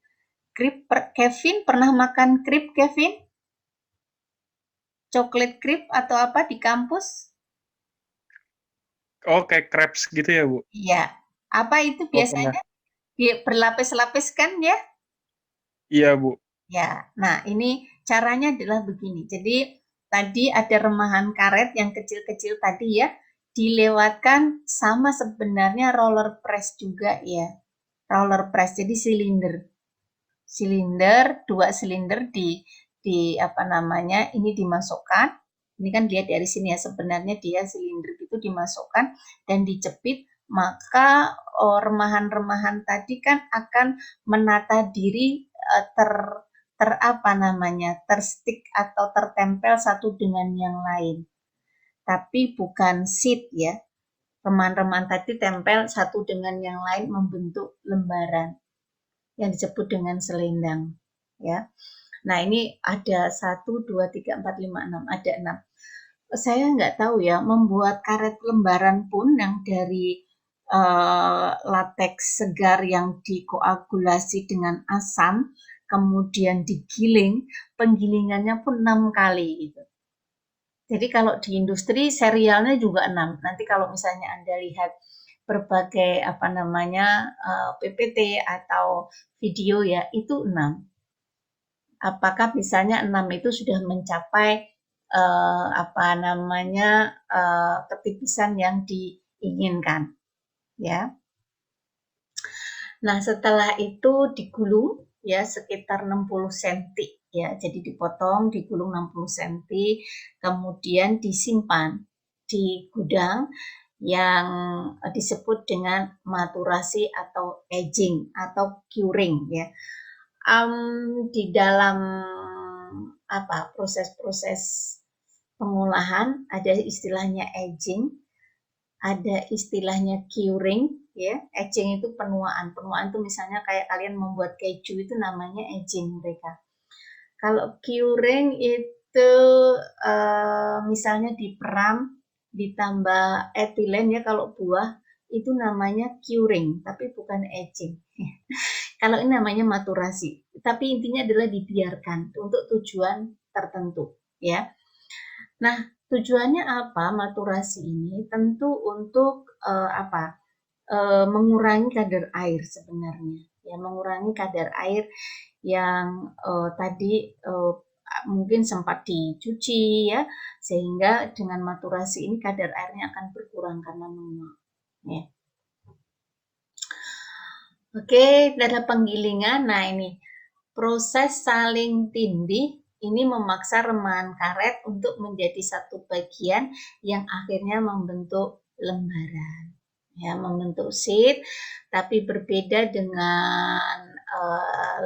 crepe. Kevin pernah makan crepe, Kevin? Coklat crepe atau apa di kampus? Oh, kayak crepes gitu ya, Bu? Iya. Apa itu Oh, pernah. biasanya? Berlapis-lapis kan ya? Iya, Bu. Ya. Nah, ini caranya adalah begini. Jadi tadi ada remahan karet yang kecil-kecil tadi ya, dilewatkan sama sebenarnya roller press juga ya. Roller press, jadi silinder. 2 silinder ini dimasukkan. Ini kan lihat dari sini ya, sebenarnya dia silinder itu dimasukkan dan dijepit, maka remahan-remahan tadi kan akan menata diri terstick atau tertempel satu dengan yang lain. Tapi bukan sheet ya. Remahan-remahan tadi tempel satu dengan yang lain membentuk lembaran yang disebut dengan selendang ya. Nah, ini ada 1 2 3 4 5 6, ada 6. Saya nggak tahu ya, membuat karet lembaran pun yang dari latex segar yang dikoagulasi dengan asam kemudian digiling, penggilingannya pun 6 kali gitu. Jadi kalau di industri serialnya juga 6. Nanti kalau misalnya Anda lihat berbagai PPT atau video ya, itu 6. Apakah misalnya 6 itu sudah mencapai ketipisan yang diinginkan ya. Nah, setelah itu digulung ya sekitar 60 cm ya. Jadi dipotong, digulung 60 cm, kemudian disimpan di gudang yang disebut dengan maturasi atau aging atau curing ya. Di dalam proses-proses pengolahan ada istilahnya aging, ada istilahnya curing ya. Aging itu penuaan. Penuaan itu misalnya kayak kalian membuat keju itu namanya aging mereka. Kalau curing itu misalnya diperam ditambah etilen ya, kalau buah itu namanya curing tapi bukan aging. Kalau ini namanya maturasi, tapi intinya adalah dibiarkan untuk tujuan tertentu ya. Nah, tujuannya apa maturasi ini? Tentu untuk mengurangi kadar air sebenarnya. Ya, mengurangi kadar air yang tadi mungkin sempat dicuci ya, sehingga dengan maturasi ini kadar airnya akan berkurang karena menguap. Ya. Oke, ada penggilingan. Nah, ini proses saling tindih ini memaksa remahan karet untuk menjadi satu bagian yang akhirnya membentuk lembaran. Ya, membentuk sheet, tapi berbeda dengan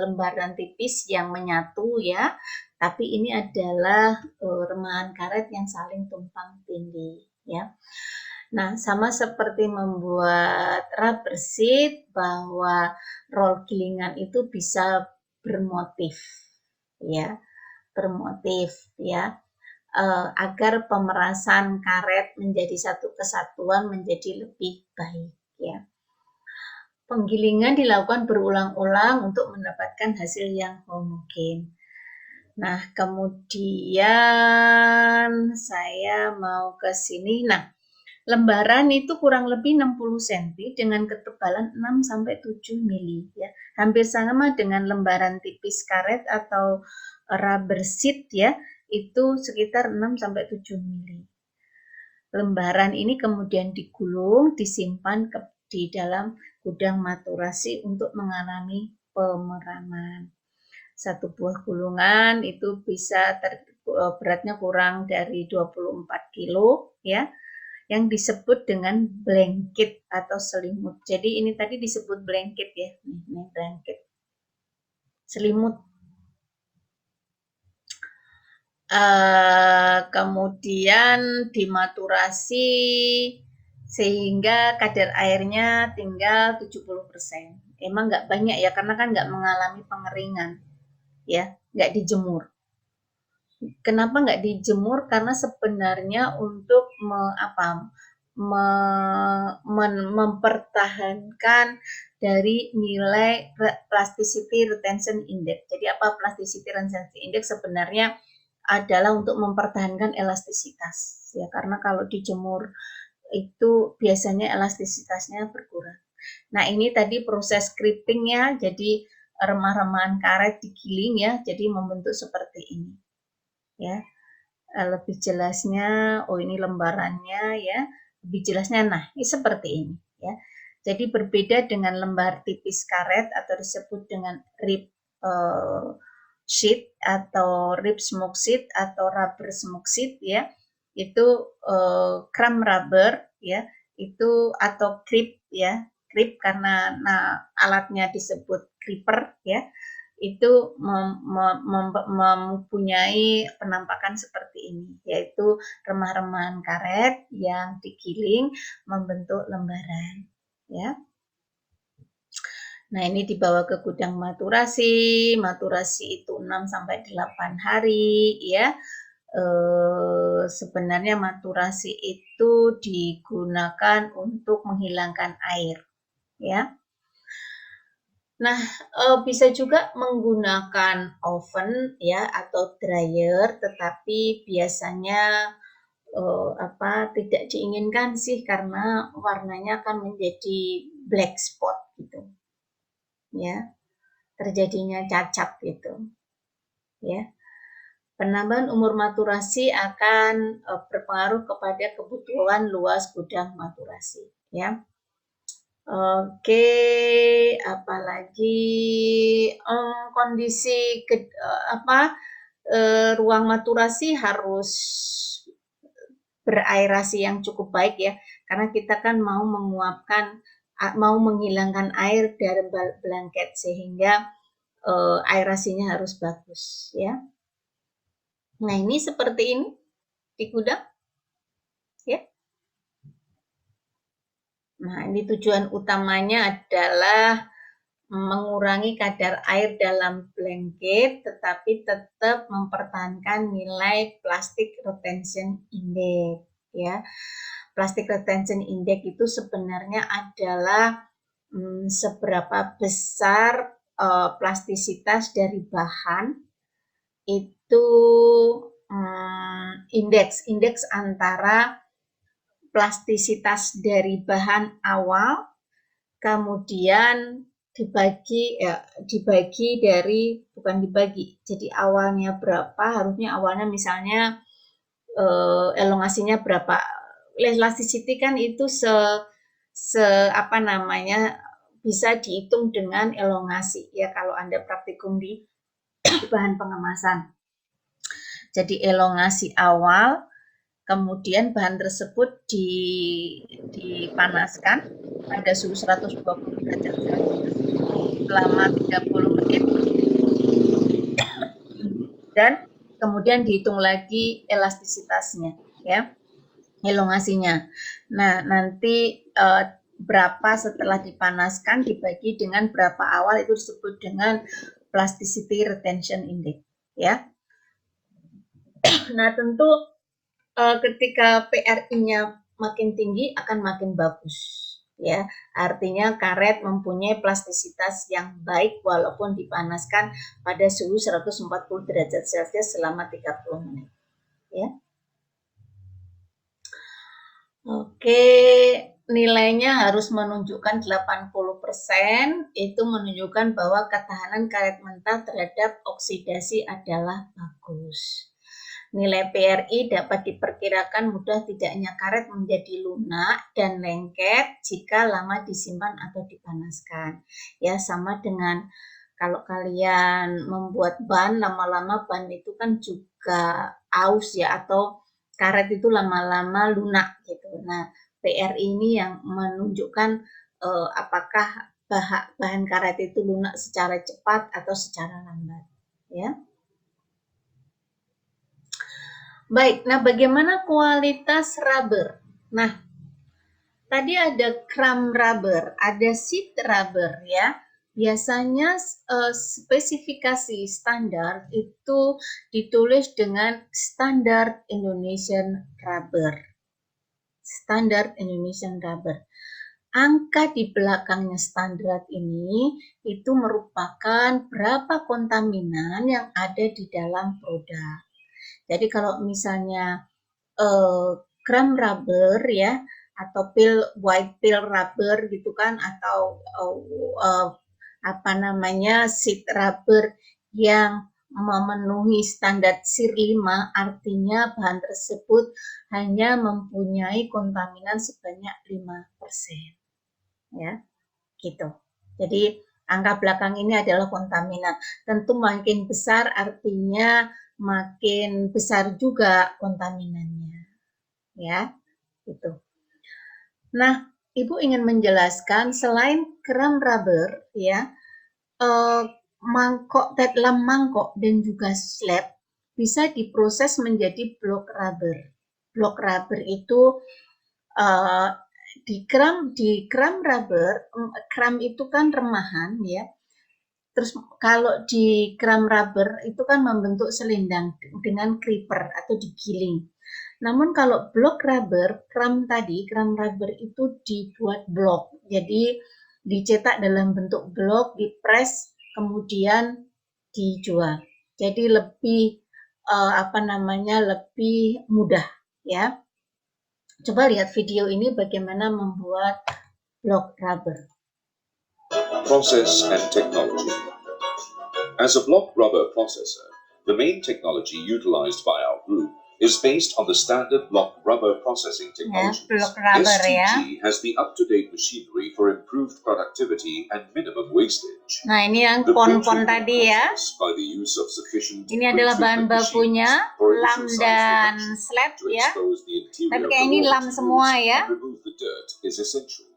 lembaran tipis yang menyatu ya. Tapi ini adalah remahan karet yang saling tumpang tindih, ya. Nah, sama seperti membuat rubber sheet, bahwa roll gilingan itu bisa bermotif, ya, bermotif, ya, agar pemerasan karet menjadi satu kesatuan menjadi lebih baik, ya. Penggilingan dilakukan berulang-ulang untuk mendapatkan hasil yang homogen. Nah, kemudian saya mau ke sini. Nah, lembaran itu kurang lebih 60 cm dengan ketebalan 6-7 mili, ya. Hampir sama dengan lembaran tipis karet atau rubber sheet, ya, itu sekitar 6-7 mili. Lembaran ini kemudian digulung, disimpan di dalam gudang maturasi untuk mengalami pemeraman. Satu buah gulungan itu bisa beratnya kurang dari 24 kilo, ya, yang disebut dengan blanket atau selimut. Jadi ini tadi disebut blanket, ya, ini blanket, selimut. Kemudian dimaturasi sehingga kadar airnya tinggal 70%. Emang nggak banyak, ya, karena kan nggak mengalami pengeringan, ya, nggak dijemur. Kenapa nggak dijemur? Karena sebenarnya untuk mempertahankan dari nilai plasticity retention index. Jadi apa plasticity retention index? Sebenarnya adalah untuk mempertahankan elastisitas, ya, karena kalau dijemur itu biasanya elastisitasnya berkurang. Nah, ini tadi proses crimping-nya, jadi remah-remahan karet digiling, ya, jadi membentuk seperti ini, ya. Lebih jelasnya, oh ini lembarannya, ya, lebih jelasnya, nah ini seperti ini, ya. Jadi berbeda dengan lembar tipis karet atau disebut dengan rib sheet atau rib smoke sheet atau rubber smoke sheet, ya, itu crumb rubber, ya, itu atau creep, ya, creep karena alatnya disebut creeper, ya, itu mempunyai penampakan seperti ini, yaitu remah-remahan karet yang digiling membentuk lembaran, ya. Nah, ini dibawa ke gudang maturasi itu 6-8 hari, ya. Sebenarnya maturasi itu digunakan untuk menghilangkan air, ya. Nah, bisa juga menggunakan oven, ya, atau dryer, tetapi biasanya tidak diinginkan sih karena warnanya akan menjadi black spot gitu, ya, terjadinya cacat gitu, ya. Penambahan umur maturasi akan berpengaruh kepada kebutuhan luas gudang maturasi, ya. Oke, apalagi kondisi ruang maturasi harus beraerasi yang cukup baik, ya, karena kita kan mau menghilangkan air dari blanket sehingga aerasinya harus bagus, ya. Nah, ini seperti ini di gudang, ya. Nah, ini tujuan utamanya adalah mengurangi kadar air dalam blanket, tetapi tetap mempertahankan nilai plastic retention index, ya. Plastic retention index itu sebenarnya adalah seberapa besar plastisitas dari bahan itu, indeks antara plastisitas dari bahan awal kemudian jadi awalnya berapa, harusnya awalnya misalnya elongasinya berapa. Elasticity kan itu bisa dihitung dengan elongasi, ya, kalau Anda praktikum di bahan pengemasan. Jadi elongasi awal, kemudian bahan tersebut dipanaskan pada suhu 120 derajat Celcius selama 30 menit dan kemudian dihitung lagi elastisitasnya, ya, elongasinya. Nah, nanti berapa setelah dipanaskan dibagi dengan berapa awal itu disebut dengan plasticity retention index, ya. Nah, tentu ketika PRI-nya makin tinggi akan makin bagus, ya. Artinya karet mempunyai plastisitas yang baik walaupun dipanaskan pada suhu 140 derajat Celcius selama 30 menit, ya. Oke, nilainya harus menunjukkan 80%, itu menunjukkan bahwa ketahanan karet mentah terhadap oksidasi adalah bagus. Nilai PRI dapat diperkirakan mudah tidaknya karet menjadi lunak dan lengket jika lama disimpan atau dipanaskan. Ya, sama dengan kalau kalian membuat ban, lama-lama ban itu kan juga aus ya, atau karet itu lama-lama lunak gitu. Nah, PRI ini yang menunjukkan apakah bahan karet itu lunak secara cepat atau secara lambat, ya. Baik, nah bagaimana kualitas rubber? Nah, tadi ada crumb rubber, ada sheet rubber ya. Biasanya spesifikasi standar itu ditulis dengan standar Indonesian rubber. Standar Indonesian rubber. Angka di belakangnya standar ini itu merupakan berapa kontaminan yang ada di dalam produk. Jadi kalau misalnya crumb rubber ya, atau white pill rubber gitu kan, atau sheet rubber yang memenuhi standar SIR 5, artinya bahan tersebut hanya mempunyai kontaminan sebanyak 5%. Ya, gitu. Jadi angka belakang ini adalah kontaminan. Tentu makin besar artinya makin besar juga kontaminannya, ya, gitu. Nah, Ibu ingin menjelaskan selain crumb rubber, ya, dalam mangkok dan juga slab bisa diproses menjadi block rubber. Block rubber itu di crumb rubber, crumb itu kan remahan, ya. Terus kalau di crumb rubber itu kan membentuk selendang dengan creeper atau digiling. Namun kalau block rubber, crumb rubber itu dibuat blok. Jadi dicetak dalam bentuk blok, dipres, kemudian dijual. Jadi lebih lebih mudah, ya. Coba lihat video ini bagaimana membuat block rubber. Process and technology. As a block rubber processor, the main technology utilized by our group is based on the standard block rubber processing technologies. Block rubber, STG has the up-to-date machinery for improved productivity and minimum wastage. Nah, ini yang The pon-pon coating tadi ya. by the use of sufficient Ini adalah bahan bakunya, lam dan slab ya. Tapi kayak ini lam semua ya. Remove the dirt is essential.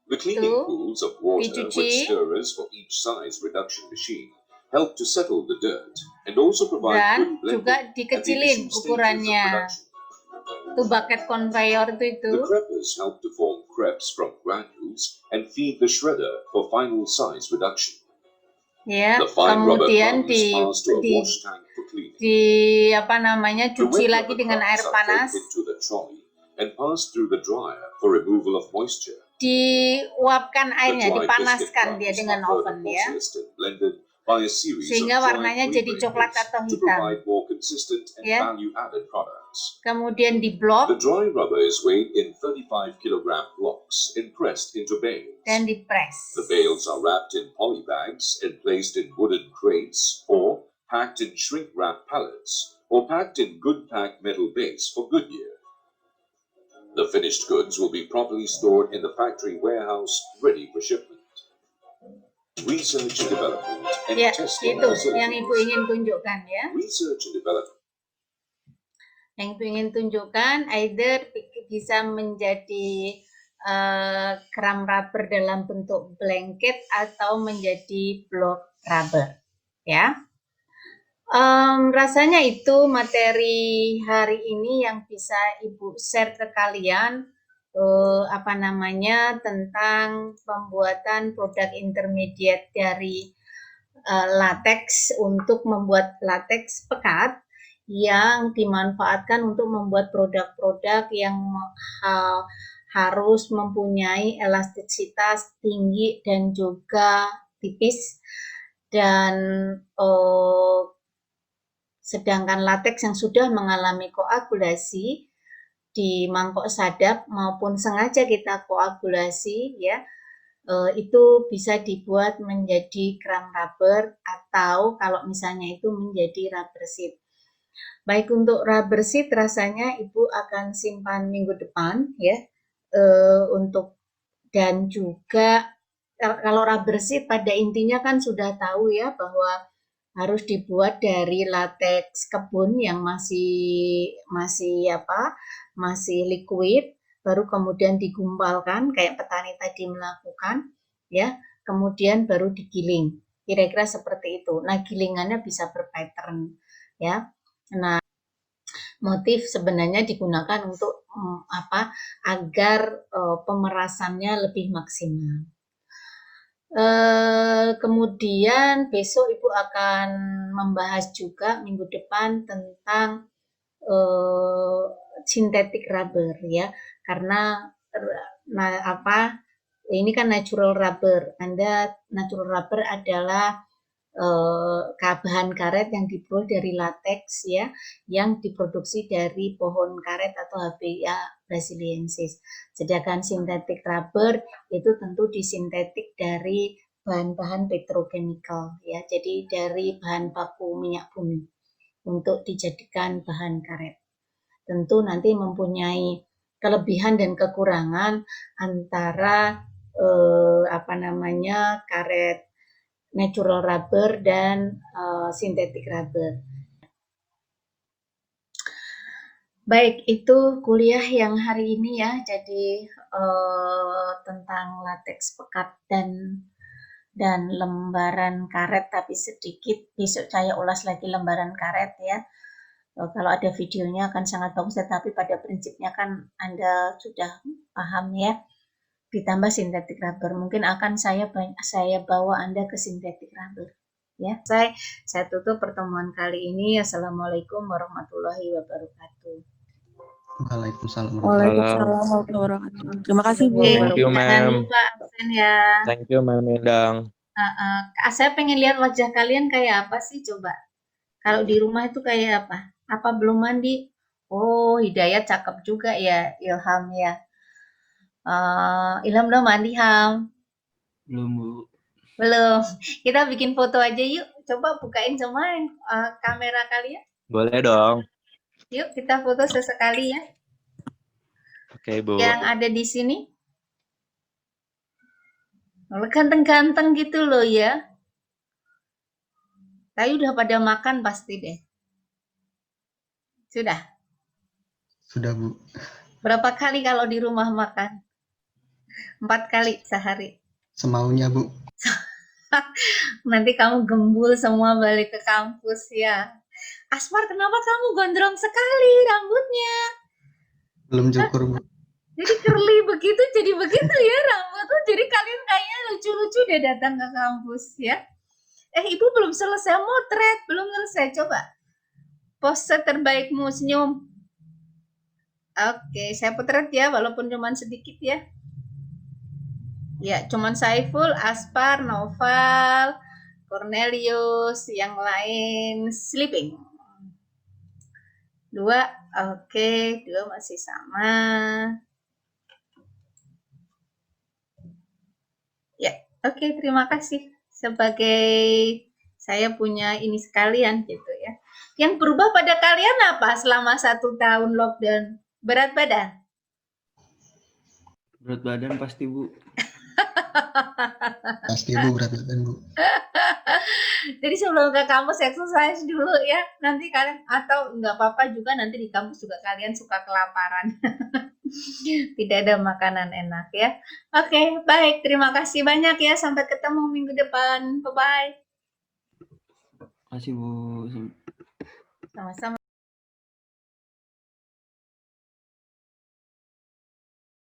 The cleaning pools of water with stirrers for each size reduction machine help to settle the dirt and also provide dan good juga blending dikecilin ukurannya. Itu bucket conveyor itu. The creppers help to form crepes from granules and feed the shredder for final size reduction. Ya, The fine rubber kemudian crumbs pass to a wash tank for cleaning. Cuci lagi dengan air panas. Into the trolley and pass through the dryer for removal of moisture. Diuapkan airnya, dipanaskan dia dengan oven ya. Sehingga warnanya jadi coklat atau hitam. Ya. Kemudian di blok. The dry rubber is weighed in 35 kilogram blocks and pressed into bales. Dan dipres. The bales are wrapped in poly bags and placed in wooden crates or packed in shrink wrap pallets or packed in good pack metal base for good year. The finished goods will be properly stored in the factory warehouse ready for shipment. Research and development and testing itu yang Ibu ingin tunjukkan ya. Research and development. Yang Ibu ingin tunjukkan either bisa menjadi crumb rubber dalam bentuk blanket atau menjadi block rubber ya. Rasanya itu materi hari ini yang bisa Ibu share ke kalian, apa namanya, tentang pembuatan produk intermediate dari latex untuk membuat latex pekat yang dimanfaatkan untuk membuat produk-produk yang harus mempunyai elastisitas tinggi dan juga tipis, dan sedangkan latex yang sudah mengalami koagulasi di mangkok sadap maupun sengaja kita koagulasi ya, itu bisa dibuat menjadi kram rubber atau kalau misalnya itu menjadi rubber sheet. Baik, untuk rubber sheet rasanya Ibu akan simpan minggu depan ya, untuk, dan juga kalau rubber sheet pada intinya kan sudah tahu ya bahwa harus dibuat dari latex kebun yang masih liquid, baru kemudian digumpalkan kayak petani tadi melakukan ya, kemudian baru digiling. Kira-kira seperti itu. Nah, gilingannya bisa berpattern ya. Nah, motif sebenarnya digunakan untuk agar pemerasannya lebih maksimal. Kemudian besok Ibu akan membahas juga minggu depan tentang synthetic rubber ya, karena ini kan natural rubber. Natural rubber adalah bahan karet yang diperoleh dari latex ya, yang diproduksi dari pohon karet atau Hevea brasiliensis. Sedangkan synthetic rubber itu tentu disintetik dari bahan-bahan petrochemical ya, jadi dari bahan baku minyak bumi untuk dijadikan bahan karet. Tentu nanti mempunyai kelebihan dan kekurangan antara karet natural rubber dan synthetic rubber. Baik, itu kuliah yang hari ini ya, jadi tentang latex pekat dan lembaran karet, tapi sedikit. Besok saya ulas lagi lembaran karet ya. Kalau ada videonya akan sangat bagus, tetapi pada prinsipnya kan Anda sudah paham ya. Ditambah synthetic rubber, mungkin akan saya bawa Anda ke synthetic rubber ya. Saya tutup pertemuan kali ini. Assalamualaikum warahmatullahi wabarakatuh. Waalaikumsalam. Waalaikumsalam warahmatullahi wabarakatuh. Terima kasih, Bu. Thank you, Jangan ma'am. lupa absen ya. Thank you, Ma'am Endang. Saya pengen lihat wajah kalian kayak apa sih, coba. Kalau di rumah itu kayak apa? Apa belum mandi? Oh, Hidayat cakep juga ya, Ilham ya. Ilham udah mandi, Ham? Belum, Bu. Belum. Kita bikin foto aja yuk. Coba bukain semua kamera kalian. Boleh dong. Yuk kita foto sesekali ya. Oke, Bu. Yang ada di sini. Ganteng-ganteng gitu loh ya. Tapi udah pada makan pasti deh. Sudah? Sudah, Bu. Berapa kali kalau di rumah makan? 4 kali sehari. Semaunya, Bu. Nanti kamu gembul semua balik ke kampus ya. Asmar, kenapa kamu gondrong sekali rambutnya? Belum cukur, Bu. Jadi curly begitu, jadi begitu ya rambutnya. Jadi kalian kayaknya lucu-lucu deh datang ke kampus ya. Ibu belum selesai motret, belum selesai. Coba pose terbaikmu, senyum. Oke, saya potret ya, walaupun cuma sedikit ya. Ya, cuman Saiful, Aspar, Noval, Cornelius, yang lain sleeping. 2, oke, 2 masih sama. Ya, oke, terima kasih. Sebagai saya punya ini sekalian gitu ya. Yang berubah pada kalian apa selama 1 tahun lockdown? Berat badan? Berat badan pasti, Bu. Pasti, Bu, berat badan, Bu. Jadi sebelum ke kampus exercise dulu ya. Nanti kalian, atau nggak apa-apa juga nanti di kampus juga kalian suka kelaparan. Tidak ada makanan enak ya. Oke, baik. Terima kasih banyak ya. Sampai ketemu minggu depan. Bye-bye. Makasih Bu. Sama-sama.